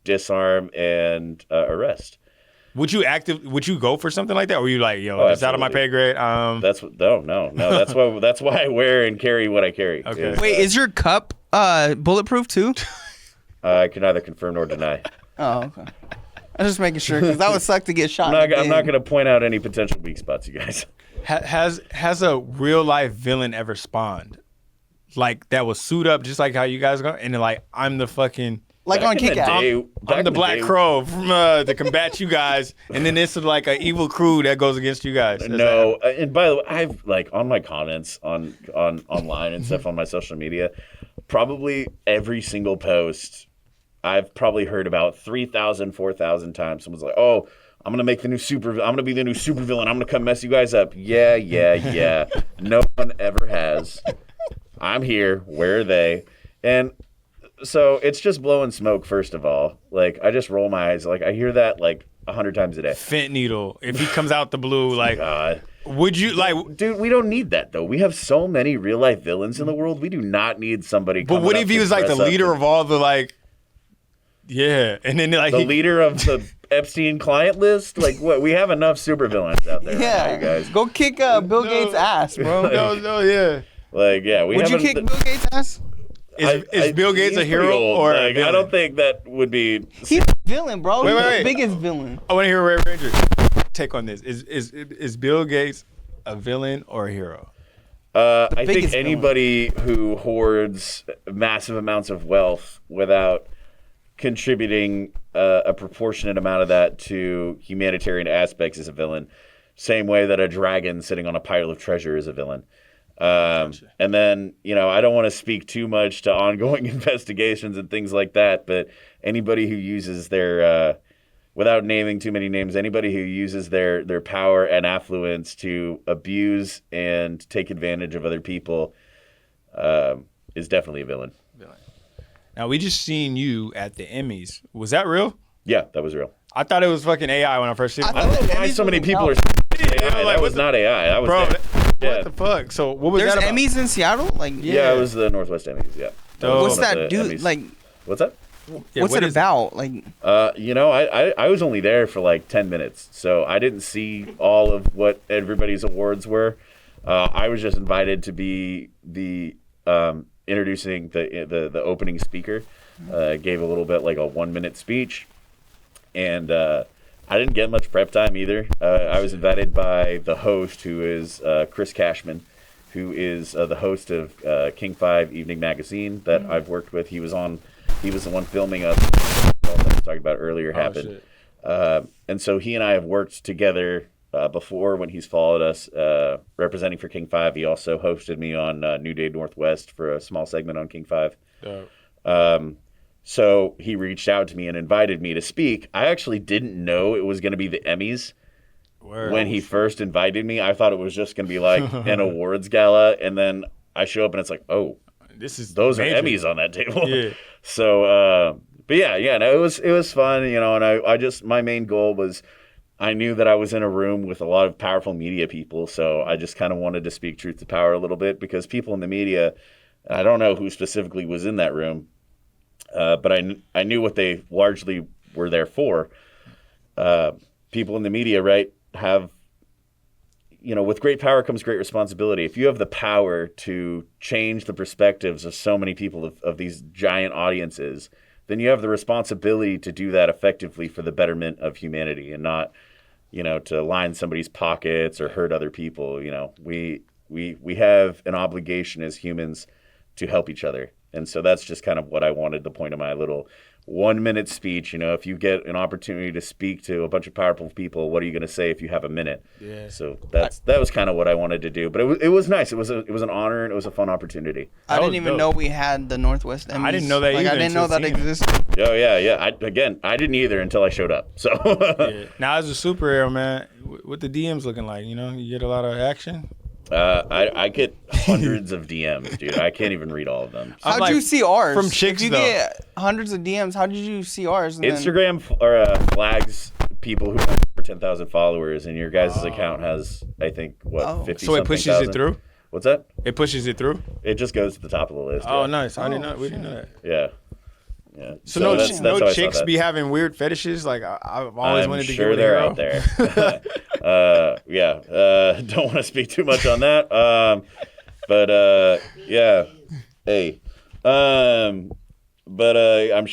Speaker 2: disarm and arrest.
Speaker 4: Would you go for something like that? Or were you like, it's out of my
Speaker 2: absolutely.
Speaker 4: pay grade?
Speaker 2: That's what. No. That's why I wear and carry what I carry.
Speaker 4: Okay.
Speaker 3: wait, is your cup bulletproof too?
Speaker 2: I can neither confirm nor deny.
Speaker 3: Oh, okay. I was just making sure because that would suck to get shot.
Speaker 2: I'm
Speaker 3: in
Speaker 2: not
Speaker 3: the
Speaker 2: going to point out any potential weak spots, you guys.
Speaker 4: Has a real life villain ever spawned? Like that was suit up just like how you guys go, and then like I'm the fucking
Speaker 3: like on
Speaker 2: Back in the
Speaker 3: Kick Out.
Speaker 2: day-
Speaker 4: I'm
Speaker 2: back
Speaker 4: the
Speaker 2: in
Speaker 4: Black
Speaker 2: day-
Speaker 4: Crow from to combat you guys, and then this is like an evil crew that goes against you guys. Has
Speaker 2: No, and by the way, I've on my comments on online and stuff on my social media, probably every single post, I've probably heard about 3,000, 4,000 times. Someone's like, "Oh, I'm gonna be the new super villain. I'm gonna come mess you guys up." Yeah. No one ever has. I'm here. Where are they? And so it's just blowing smoke. First of all, like I just roll my eyes. Like I hear that like 100 times a day.
Speaker 4: Fentanyl. If he comes out the blue, like,
Speaker 2: God.
Speaker 4: would you like?
Speaker 2: Dude, we don't need that though. We have so many real life villains in the world. We do not need somebody.
Speaker 4: But what if he was like the leader of all the like? Yeah, and then like
Speaker 2: the leader of the Epstein client list? Like what? We have enough supervillains out there.
Speaker 3: Yeah,
Speaker 2: right now, you guys.
Speaker 3: go kick Bill Gates' ass, bro.
Speaker 4: no, yeah.
Speaker 2: Like yeah,
Speaker 3: Would you kick Bill Gates' ass?
Speaker 4: Is Bill Gates a
Speaker 2: he's
Speaker 4: hero
Speaker 2: pretty old.
Speaker 4: or a
Speaker 2: like, I
Speaker 4: villain?
Speaker 2: don't think that would be.
Speaker 3: He's a villain, bro. He's
Speaker 4: Wait.
Speaker 3: the biggest villain.
Speaker 4: I want to hear Red Ranger take on this. Is Bill Gates a villain or a hero?
Speaker 2: I think
Speaker 3: biggest
Speaker 2: anybody who hoards massive amounts of wealth without contributing a proportionate amount of that to humanitarian aspects is a villain. Same way that a dragon sitting on a pile of treasure is a villain. And then, I don't want to speak too much to ongoing investigations and things like that, but anybody who uses their, without naming too many names, anybody who uses their power and affluence to abuse and take advantage of other people is definitely a villain.
Speaker 4: Now, we just seen you at the Emmys. Was that real?
Speaker 2: Yeah, that was real.
Speaker 4: I thought it was fucking AI when I first seen it.
Speaker 3: I
Speaker 2: I don't know
Speaker 3: thought
Speaker 2: why
Speaker 3: Emmys
Speaker 2: so many
Speaker 3: was
Speaker 2: people are
Speaker 3: out.
Speaker 2: saying AI.
Speaker 4: like,
Speaker 2: That was not AI. That was
Speaker 4: Bro,
Speaker 2: yeah.
Speaker 4: what the fuck? So what was
Speaker 3: There's
Speaker 4: that about?
Speaker 3: Emmys in Seattle. Like,
Speaker 2: Yeah, it was the Northwest Emmys. Yeah.
Speaker 4: Dope.
Speaker 3: what's
Speaker 2: One of
Speaker 3: that
Speaker 2: the
Speaker 3: dude?
Speaker 2: Emmys.
Speaker 3: Like,
Speaker 2: What's that?
Speaker 4: Yeah,
Speaker 3: what's
Speaker 4: what
Speaker 3: it
Speaker 4: is-
Speaker 3: about? Like,
Speaker 2: I was only there for like 10 minutes, so I didn't see all of what everybody's awards were. I was just invited to be the introducing the opening speaker. Gave a little bit like a 1-minute speech, and I didn't get much prep time either. I was invited by the host, who is Chris Cashman, who is the host of King 5 Evening Magazine that I've worked with. He was the one filming us. That I was talking about earlier happened. And so he and I have worked together before when he's followed us representing for King 5. He also hosted me on New Day Northwest for a small segment on King 5. So he reached out to me and invited me to speak. I actually didn't know it was going to be the Emmys. When he first invited me. I thought it was just going to be like an awards gala. And then I show up and it's like, oh, those
Speaker 4: major.
Speaker 2: are Emmys on that table.
Speaker 4: Yeah.
Speaker 2: So, but no, it was fun, and I just, my main goal was, I knew that I was in a room with a lot of powerful media people. So I just kind of wanted to speak truth to power a little bit, because people in the media, I don't know who specifically was in that room, but I knew what they largely were there for. People in the media, right, have, with great power comes great responsibility. If you have the power to change the perspectives of so many people of these giant audiences, then you have the responsibility to do that effectively for the betterment of humanity, and not, to line somebody's pockets or hurt other people. We have an obligation as humans to help each other. And so that's just kind of what I wanted, the point of my little 1-minute speech. If you get an opportunity to speak to a bunch of powerful people, what are you going to say if you have a minute?
Speaker 4: Yeah.
Speaker 2: So that was kind of what I wanted to do. But it was nice. It was an honor, and it was a fun opportunity.
Speaker 3: I didn't
Speaker 4: was
Speaker 3: even
Speaker 4: dope.
Speaker 3: know we had the Northwest Emmys.
Speaker 4: I didn't know that
Speaker 3: Like,
Speaker 4: either
Speaker 3: I didn't know
Speaker 4: until
Speaker 3: that
Speaker 4: seeing it.
Speaker 3: existed.
Speaker 2: Oh yeah. I didn't either until I showed up. So
Speaker 4: Yeah. Now, as a superhero, man, what the DMs looking like? You get a lot of action.
Speaker 2: I get hundreds of DMs, dude. I can't even read all of them.
Speaker 4: I'm
Speaker 3: How'd
Speaker 4: like,
Speaker 3: you see ours?
Speaker 4: from chicks,
Speaker 3: if you
Speaker 4: though.
Speaker 3: get hundreds of DMs, how did you see ours? And then-
Speaker 2: Instagram flags people who have over 10,000 followers, and your guys' account has, I think,
Speaker 3: Oh.
Speaker 2: 50
Speaker 4: So it
Speaker 2: something
Speaker 4: pushes
Speaker 2: thousand.
Speaker 4: it through.
Speaker 2: What's that?
Speaker 4: It pushes it through.
Speaker 2: It just goes to the top of the list.
Speaker 4: Oh,
Speaker 2: yeah.
Speaker 4: nice. I didn't know. We
Speaker 3: shit.
Speaker 4: didn't know that.
Speaker 2: Yeah.
Speaker 4: So
Speaker 2: that's
Speaker 4: no
Speaker 2: how I saw
Speaker 4: chicks
Speaker 2: that.
Speaker 4: be having weird fetishes. Like I've always
Speaker 2: I'm
Speaker 4: wanted to
Speaker 2: sure
Speaker 4: get
Speaker 2: they're
Speaker 4: a
Speaker 2: out there. Don't want to speak too much on that. Hey. I'm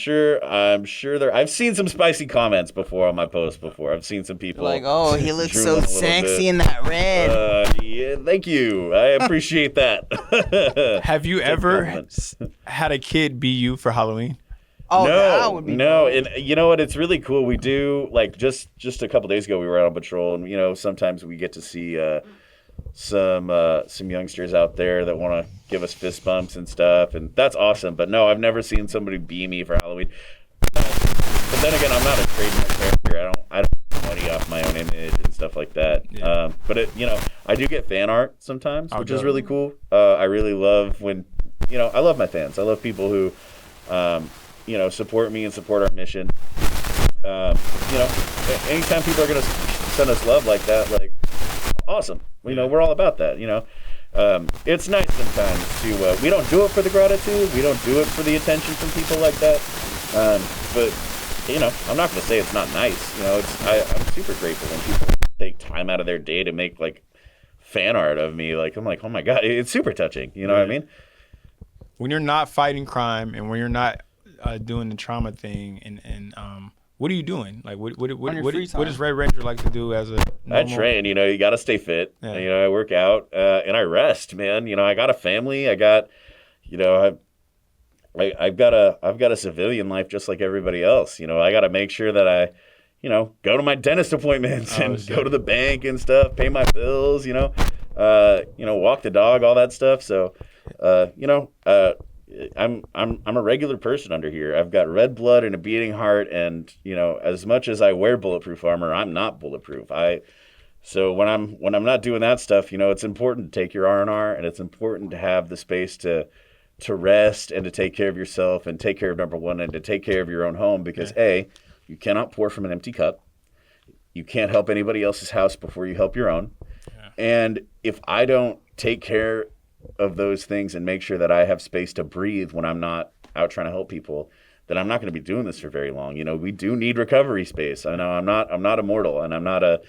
Speaker 2: sure there. I've seen some spicy comments before on my post before. I've seen some people
Speaker 3: like, oh, he looks so
Speaker 2: drooling a little
Speaker 3: sexy
Speaker 2: bit.
Speaker 3: in that red.
Speaker 2: Yeah, thank you. I appreciate that.
Speaker 4: Have you ever
Speaker 2: compliment.
Speaker 4: had a kid be you for Halloween?
Speaker 3: Oh, that would be
Speaker 2: no,
Speaker 3: dope.
Speaker 2: and you know what? It's really cool. We do, like, just a couple days ago, we were out on patrol, and sometimes we get to see some youngsters out there that want to give us fist bumps and stuff, and that's awesome. But no, I've never seen somebody bee me for Halloween. But then again, I'm not a trademark character. I don't make money off my own image and stuff like that.
Speaker 4: Yeah.
Speaker 2: But I do get fan art sometimes, which is
Speaker 4: dope.
Speaker 2: really cool. I really love when, I love my fans. I love people who, support me and support our mission. Anytime people are gonna send us love like that, like, awesome. We're all about that. It's nice sometimes to. We don't do it for the gratitude. We don't do it for the attention from people like that. But I'm not gonna say it's not nice. I'm super grateful when people take time out of their day to make like fan art of me. Like I'm like, oh my god, it's super touching. You know what I mean?
Speaker 4: When you're not fighting crime and when you're not doing the trauma thing, and what are you doing? Like, what does Red Ranger like to do as a normal...
Speaker 2: I train, you got to stay fit.
Speaker 4: Yeah.
Speaker 2: I work out, and I rest, man. I got a family. I got, I've got a civilian life just like everybody else. I got to make sure that I, go to my dentist appointments and go to the bank and stuff, pay my bills, walk the dog, all that stuff. So, I'm a regular person under here. I've got red blood and a beating heart, and as much as I wear bulletproof armor, I'm not bulletproof. So when I'm not doing that stuff, it's important to take your R&R, and it's important to have the space to rest and to take care of yourself and take care of number one and to take care of your own home, because you cannot pour from an empty cup. You can't help anybody else's house before you help your own. Yeah. And if I don't take care of those things and make sure that I have space to breathe when I'm not out trying to help people, then I'm not going to be doing this for very long. We do need recovery space. I know I'm not immortal, and I'm not a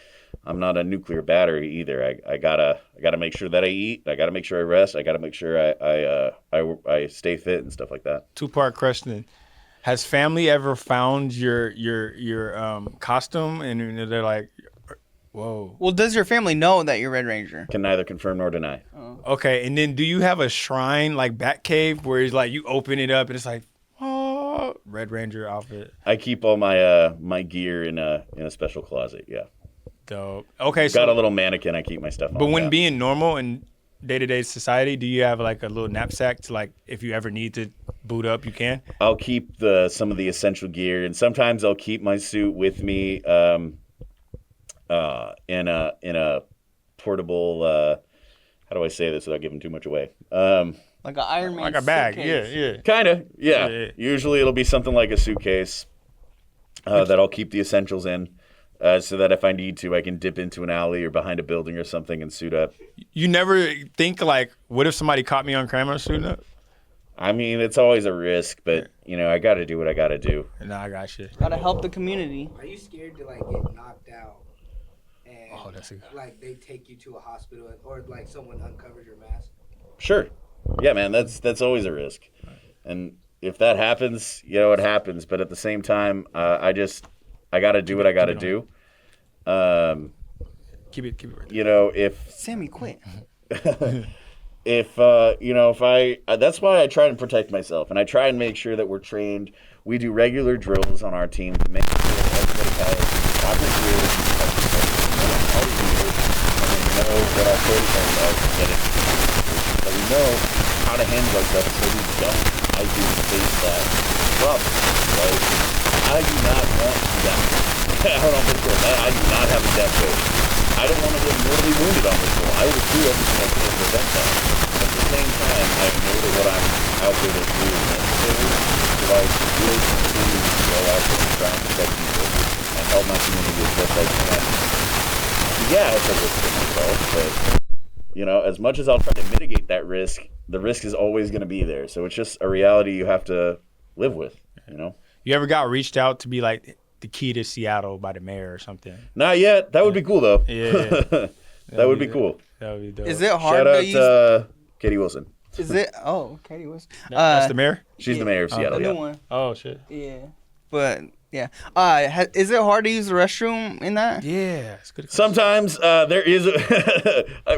Speaker 2: nuclear battery either. I gotta make sure that I eat. I gotta make sure I rest. I gotta make sure I stay fit and stuff like that.
Speaker 4: 2-part question: has family ever found your costume and they're like, whoa?
Speaker 3: Well, does your family know that you're Red Ranger?
Speaker 2: Can neither confirm nor deny.
Speaker 3: Oh.
Speaker 4: Okay, and then do you have a shrine like Batcave where it's like you open it up and it's like, oh, Red Ranger outfit?
Speaker 2: I keep all my my gear in a special closet. Yeah.
Speaker 4: Dope. Okay,
Speaker 2: Got a little mannequin I keep my stuff on.
Speaker 4: But when being normal in day-to-day society, do you have like a little knapsack to, like, if you ever need to boot up, you can?
Speaker 2: I'll keep some of the essential gear, and sometimes I'll keep my suit with me in a portable. How do I say this without giving too much away?
Speaker 3: Like an Iron Man
Speaker 4: like a bag.
Speaker 3: suitcase.
Speaker 4: Yeah.
Speaker 2: Kind of, yeah.
Speaker 4: Yeah.
Speaker 2: Usually it'll be something like a suitcase that I'll keep the essentials in. So that if I need to, I can dip into an alley or behind a building or something and suit up.
Speaker 4: You never think, like, what if somebody caught me on camera suiting up?
Speaker 2: I mean, it's always a risk, but, I got to do what I got to do.
Speaker 4: No, I got you.
Speaker 3: Gotta help the community.
Speaker 1: Are you scared to get knocked out and
Speaker 4: that's
Speaker 1: they take you to a hospital or someone uncovers your mask?
Speaker 2: Sure. Yeah, man, that's always a risk. And if that happens, it happens. But at the same time, I got to do what I got to do.
Speaker 4: Keep it right there.
Speaker 2: If
Speaker 3: Sammy, quit.
Speaker 2: if that's why I try and protect myself, and I try and make sure that we're trained. We do regular drills on our team to make sure that everybody has proper gear, and we know what our protocols are to get it. So we know how to handle ourselves so we don't face that problem. Right? I do not want to die. Hold on, I do not have a death wish. I don't want to get mortally wounded on this one. I will do everything I can to prevent that. At the same time, I know that what I'm out there to do is necessary, so I will continue to go out there and try and protect people and help my community as best I can. Yeah, it's a risk for myself, but as much as I'll try to mitigate that risk, the risk is always going to be there. So it's just a reality you have to live with.
Speaker 4: You ever got reached out to be like the key to Seattle by the mayor or something?
Speaker 2: Not yet. That would be cool, though.
Speaker 4: Yeah.
Speaker 2: That would be cool.
Speaker 4: That would be dope.
Speaker 3: Is it hard
Speaker 2: Shout out
Speaker 3: to use?
Speaker 2: to Katie Wilson.
Speaker 3: Is it? Oh, Katie was.
Speaker 4: That's the mayor?
Speaker 2: She's the mayor of Seattle,
Speaker 3: The
Speaker 2: yeah.
Speaker 3: new one.
Speaker 4: Oh, shit.
Speaker 3: Yeah. But yeah. Is it hard to use the restroom in that?
Speaker 4: Yeah. It's good.
Speaker 2: Sometimes there is,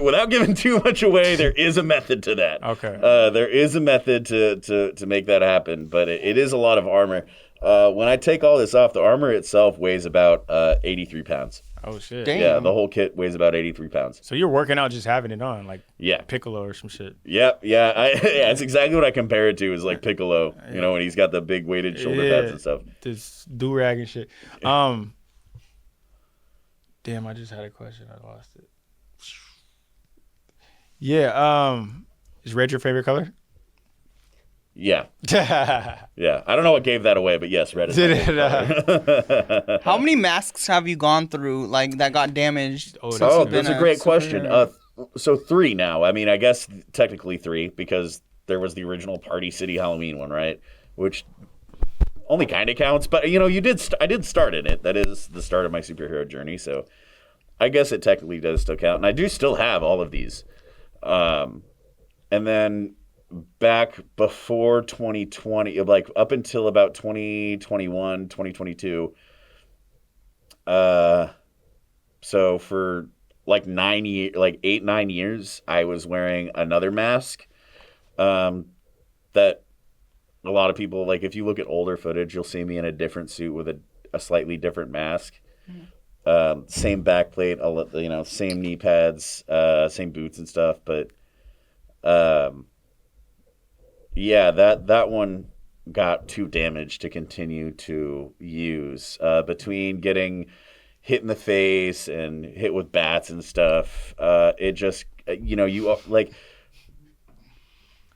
Speaker 2: without giving too much away, there is a method to that.
Speaker 4: Okay.
Speaker 2: There is a method to make that happen, but it is a lot of armor. When I take all this off, the armor itself weighs about 83 pounds.
Speaker 4: Oh shit.
Speaker 3: Damn.
Speaker 2: Yeah, the whole kit weighs about 83 pounds.
Speaker 4: So you're working out just having it on, like
Speaker 2: Yeah.
Speaker 4: Piccolo or some shit.
Speaker 2: Yep, yeah. Yeah, it's exactly what I compare it to is like Piccolo, you know, when he's got the big weighted shoulder pads and stuff.
Speaker 4: This do-rag and shit. Damn, I just had a question. I lost it. Yeah, is red your favorite color?
Speaker 2: Yeah. Yeah. I don't know what gave that away, but yes, red is
Speaker 4: Did
Speaker 2: my
Speaker 4: it?
Speaker 2: favorite color.
Speaker 3: How many masks have you gone through, like, that got damaged?
Speaker 4: Oh,
Speaker 3: since
Speaker 2: Oh,
Speaker 3: you've been
Speaker 2: that's a great question.
Speaker 3: superhero?
Speaker 2: So 3 now. I mean, I guess technically 3 because there was the original Party City Halloween one, right? Which only kind of counts, but you know, I did start in it. That is the start of my superhero journey, so I guess it technically does still count, and I do still have all of these. And then back before 2020, like up until about 2021, 2022. So for like 8, 9 years, I was wearing another mask. That a lot of people, like if you look at older footage, you'll see me in a different suit with a slightly different mask. Same backplate, you know, same knee pads, same boots and stuff, but yeah, that one got too damaged to continue to use. Between getting hit in the face and hit with bats and stuff, it just, you know, you like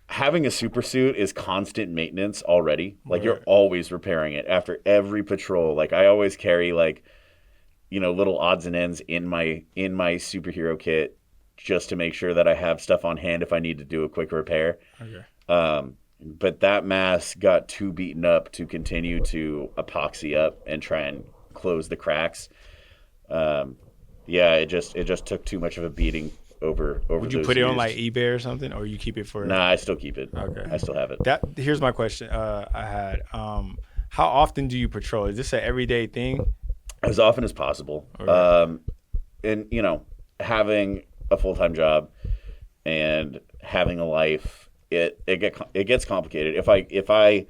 Speaker 2: having a super suit is constant maintenance already. Like you're always repairing it after every patrol. Like I always carry like, you know, little odds and ends in my superhero kit just to make sure that I have stuff on hand if I need to do a quick repair.
Speaker 4: Okay.
Speaker 2: But that mask got too beaten up to continue to epoxy up and try and close the cracks. Yeah, it just took too much of a beating over.
Speaker 4: Would you
Speaker 2: those
Speaker 4: put it on
Speaker 2: years.
Speaker 4: like eBay or something, or you keep it for?
Speaker 2: Nah, I still keep it.
Speaker 4: Okay.
Speaker 2: I still have it.
Speaker 4: Here's my question. I had. How often do you patrol? Is this an everyday thing?
Speaker 2: As often as possible.
Speaker 4: Okay.
Speaker 2: And you know, having a full-time job and having a life, it gets complicated. If I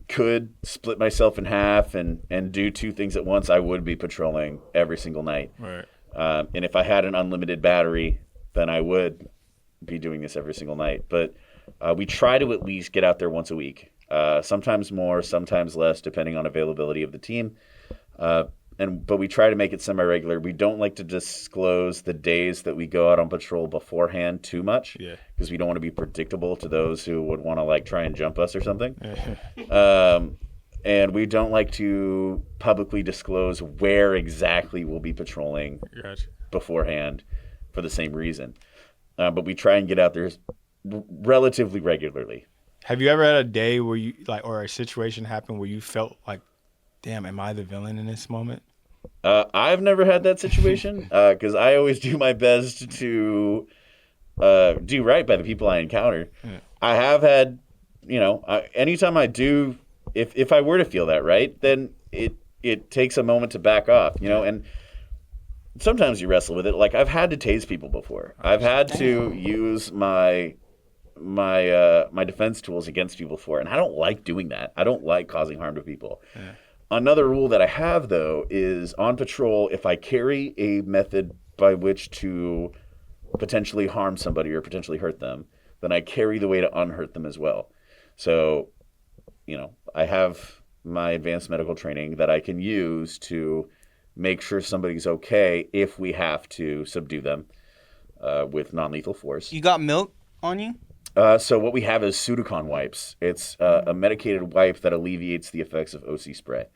Speaker 2: could split myself in half and do 2 things at once, I would be patrolling every single night.
Speaker 4: Right.
Speaker 2: And if I had an unlimited battery, then I would be doing this every single night. But we try to at least get out there once a week. Sometimes more, sometimes less, depending on availability of the team. But we try to make it semi-regular. We don't like to disclose the days that we go out on patrol beforehand too much, because we don't want to be predictable to those who would want to like try and jump us or something. And we don't like to publicly disclose where exactly we'll be patrolling beforehand for the same reason. But we try and get out there relatively regularly.
Speaker 4: Have you ever had a day where you like, or a situation happened where you felt like, damn, am I the villain in this moment?
Speaker 2: I've never had that situation because I always do my best to do right by the people I encounter. I have had, you know, anytime I do, if I were to feel that right, then it takes a moment to back off, you know, and sometimes you wrestle with it. Like I've had to tase people before. I've had to use my defense tools against people before, and I don't like doing that. I don't like causing harm to people. Another rule that I have, though, is on patrol, if I carry a method by which to potentially harm somebody or potentially hurt them, then I carry the way to unhurt them as well. So, you know, I have my advanced medical training that I can use to make sure somebody's okay if we have to subdue them with non-lethal force.
Speaker 3: You got milk on you?
Speaker 2: So what we have is Sudocon wipes. It's a medicated wipe that alleviates the effects of OC spray.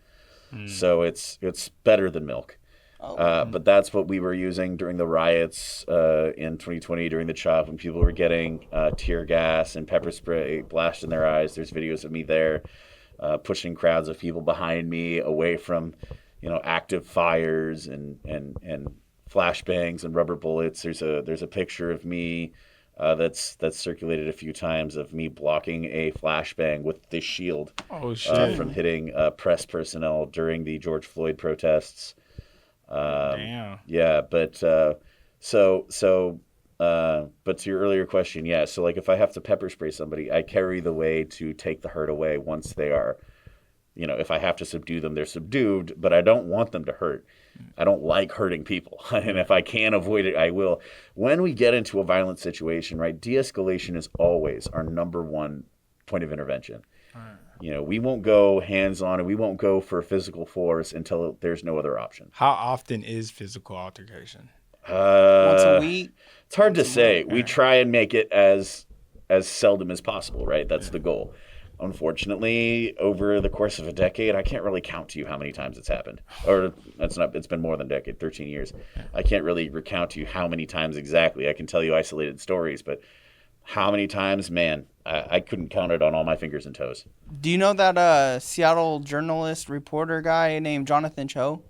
Speaker 2: So it's better than milk. But that's what we were using during the riots in 2020 during the CHOP when people were getting tear gas and pepper spray blasted in their eyes. There's videos of me there pushing crowds of people behind me away from, you know, active fires and flashbangs and rubber bullets. There's a picture of me that's circulated a few times of me blocking a flashbang with this shield from hitting press personnel during the George Floyd protests.
Speaker 4: Damn.
Speaker 2: Yeah, but but to your earlier question, yeah. So like if I have to pepper spray somebody, I carry the way to take the hurt away once they are if I have to subdue them, they're subdued, but I don't want them to hurt. I don't like hurting people. And if I can avoid it, I will. When we get into a violent situation, right, de-escalation is always our number one point of intervention. We won't go hands-on and we won't go for physical force until there's no other option.
Speaker 4: How often is physical altercation?
Speaker 3: Once a week?
Speaker 2: It's hard to say. We try and make it as seldom as possible, right? That's the goal. Unfortunately, over the course of a decade, I can't really count to you how many times it's happened. Or it's been more than a decade, 13 years. I can't really recount to you how many times exactly. I can tell you isolated stories, but how many times, man, I couldn't count it on all my fingers and toes.
Speaker 3: Do you know that Seattle journalist reporter guy named Jonathan Cho?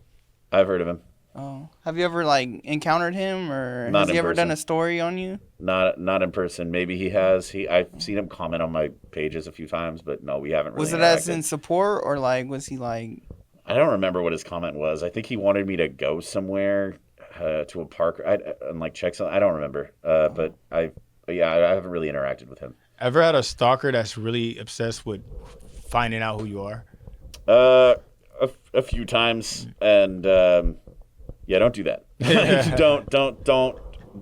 Speaker 2: I've heard of him.
Speaker 3: Oh, have you ever encountered him, or
Speaker 2: Not
Speaker 3: has he
Speaker 2: in
Speaker 3: ever done
Speaker 2: person.
Speaker 3: a story on you?
Speaker 2: Not in person. Maybe he has. I've seen him comment on my pages a few times, but no, we haven't really.
Speaker 3: Was it as
Speaker 2: interacted.
Speaker 3: in support, or was he like?
Speaker 2: I don't remember what his comment was. I think he wanted me to go somewhere to a park and check something. I don't remember. But I haven't really interacted with him.
Speaker 4: Ever had a stalker that's really obsessed with finding out who you are?
Speaker 2: A few times, and don't do that.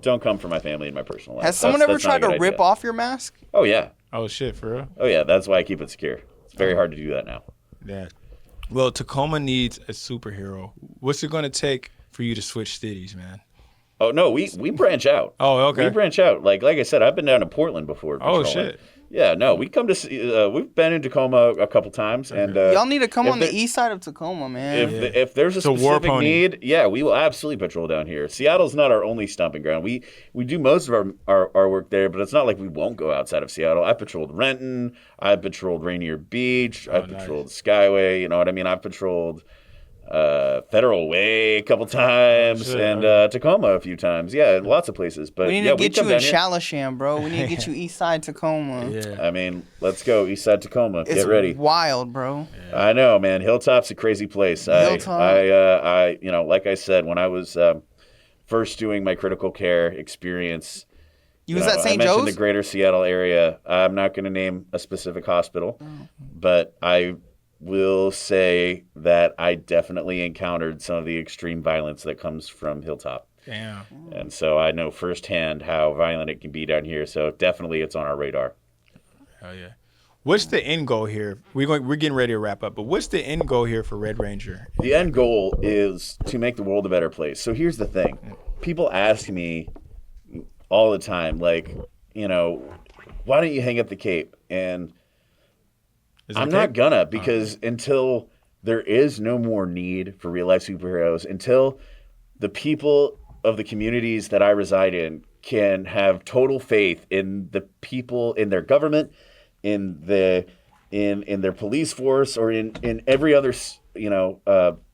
Speaker 2: Don't come for my family and my personal life.
Speaker 3: Has someone ever
Speaker 2: That's not a
Speaker 3: tried to
Speaker 2: good
Speaker 3: rip
Speaker 2: idea.
Speaker 3: off your mask?
Speaker 2: Oh yeah.
Speaker 4: Oh shit, for real?
Speaker 2: Oh yeah. That's why I keep it secure. It's very hard to do that now.
Speaker 4: Yeah. Well, Tacoma needs a superhero. What's it going to take for you to switch cities, man?
Speaker 2: Oh no, we branch out.
Speaker 4: Oh, okay.
Speaker 2: We branch out. Like I said, I've been down to Portland before.
Speaker 4: Oh,
Speaker 2: patrolling.
Speaker 4: shit.
Speaker 2: Yeah, no, we come to see. We've been in Tacoma a couple times, and
Speaker 3: Y'all need to come
Speaker 2: if
Speaker 3: on the
Speaker 2: there-
Speaker 3: east side of Tacoma, man.
Speaker 2: If there's a
Speaker 4: It's a war
Speaker 2: specific
Speaker 4: pony.
Speaker 2: need, yeah, we will absolutely patrol down here. Seattle's not our only stomping ground. We do most of our work there, but it's not like we won't go outside of Seattle. I patrolled Renton. I patrolled Rainier Beach. I patrolled Skyway. You know what I mean? I've patrolled Federal Way a couple times,
Speaker 4: shit.
Speaker 2: and Tacoma a few times. Yeah, lots of places. But
Speaker 3: We need
Speaker 2: yeah,
Speaker 3: to get
Speaker 2: come
Speaker 3: you in
Speaker 2: down here.
Speaker 3: Shalasham, bro. We need to get you east side Tacoma.
Speaker 4: Yeah.
Speaker 2: I mean, let's go east side Tacoma.
Speaker 3: It's
Speaker 2: Get ready.
Speaker 3: wild, bro.
Speaker 2: I know, man. Hilltop's a crazy place.
Speaker 3: Hilltop.
Speaker 2: I like I said, when I was first doing my critical care experience,
Speaker 3: You was at
Speaker 2: I
Speaker 3: St.
Speaker 2: mentioned
Speaker 3: Joe's?
Speaker 2: the greater Seattle area. I'm not going to name a specific hospital, but I will say that I definitely encountered some of the extreme violence that comes from Hilltop.
Speaker 4: Damn.
Speaker 2: And so I know firsthand how violent it can be down here. So definitely it's on our radar.
Speaker 4: Hell yeah. What's the end goal here? We're getting ready to wrap up, but what's the end goal here for Red Ranger?
Speaker 2: The end goal is to make the world a better place. So here's the thing. People ask me all the time, why don't you hang up the cape? And
Speaker 4: Is it
Speaker 2: I'm
Speaker 4: okay?
Speaker 2: not gonna, because until there is no more need for real life superheroes, until the people of the communities that I reside in can have total faith in the people, in their government, in their police force, or in every other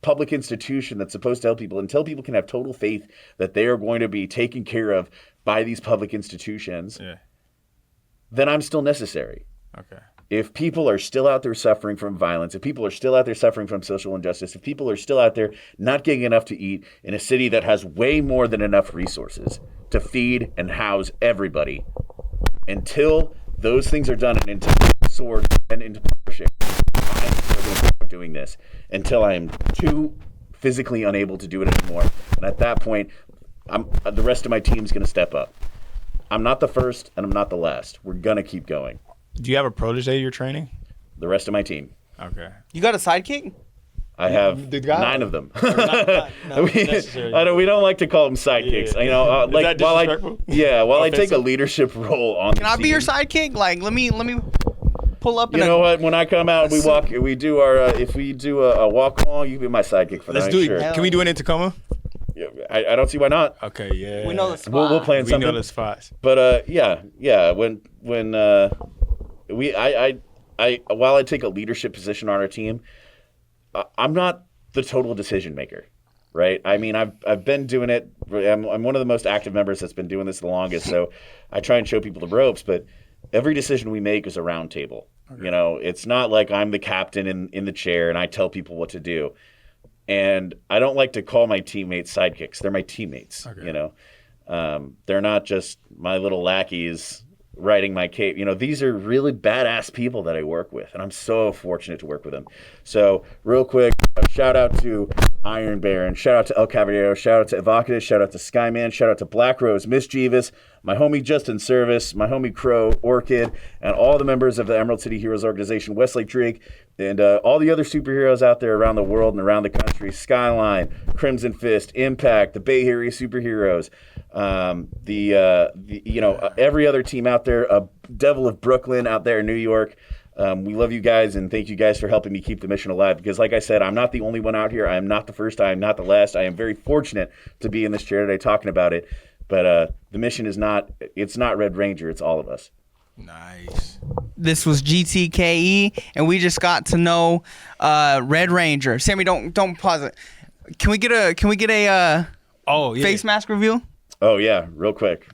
Speaker 2: public institution that's supposed to help people, until people can have total faith that they are going to be taken care of by these public institutions, then I'm still necessary.
Speaker 4: Okay.
Speaker 2: If people are still out there suffering from violence, if people are still out there suffering from social injustice, if people are still out there not getting enough to eat in a city that has way more than enough resources to feed and house everybody, until those things are done and until sword and into partnership, I'm still going to keep doing this until I am too physically unable to do it anymore. And at that point, the rest of my team's going to step up. I'm not the first and I'm not the last. We're going to keep going.
Speaker 4: Do you have a protege you're training?
Speaker 2: The rest of my team.
Speaker 4: Okay.
Speaker 3: You got a sidekick?
Speaker 2: I have
Speaker 4: The guy-
Speaker 2: 9 of them.
Speaker 4: not
Speaker 2: we
Speaker 4: necessarily.
Speaker 2: we don't like to call them sidekicks.
Speaker 4: Yeah.
Speaker 2: You know,
Speaker 4: Is that disrespectful?
Speaker 2: while I take a
Speaker 4: Offensive?
Speaker 2: leadership role on
Speaker 3: Can
Speaker 2: the
Speaker 3: I be your
Speaker 2: team,
Speaker 3: sidekick? Let me pull up.
Speaker 2: You know what? When I come out, we do our if we do a walk along, you can be my sidekick for
Speaker 4: Let's
Speaker 2: that.
Speaker 4: do it.
Speaker 2: Sure.
Speaker 4: Can we do it in Tacoma?
Speaker 2: Yeah, I don't see why not.
Speaker 4: Okay, yeah.
Speaker 3: We know the spot.
Speaker 2: We'll plan
Speaker 4: We
Speaker 2: something.
Speaker 4: know the spots.
Speaker 2: But yeah. When while I take a leadership position on our team, I'm not the total decision maker, right? I mean, I've been doing it. I'm one of the most active members that's been doing this the longest, so I try and show people the ropes. But every decision we make is a round table. Okay. You know, it's not like I'm the captain in the chair and I tell people what to do. And I don't like to call my teammates sidekicks. They're my teammates. Okay. You know, they're not just my little lackeys writing my cape. These are really badass people that I work with, and I'm so fortunate to work with them. So real quick, shout out to Iron Baron, shout out to El Caballero, shout out to Evocatus, shout out to Skyman, shout out to Black Rose, Mischievous, my homie Justin Service, my homie Crow, Orchid, and all the members of the Emerald City Heroes organization, Westlake Drake, and all the other superheroes out there around the world and around the country, Skyline, Crimson Fist, Impact, the Bay Area superheroes, every other team out there, Devil of Brooklyn out there in New York. We love you guys, and thank you guys for helping me keep the mission alive. Because like I said, I'm not the only one out here. I am not the first. I am not the last. I am very fortunate to be in this chair today talking about it. But the mission is not Red Ranger. It's all of us.
Speaker 4: Nice.
Speaker 3: This was GTKE, and we just got to know Red Ranger. Sammy, don't pause it. Can we get a
Speaker 4: Oh, yeah.
Speaker 3: face mask review?
Speaker 2: Oh, yeah, real quick.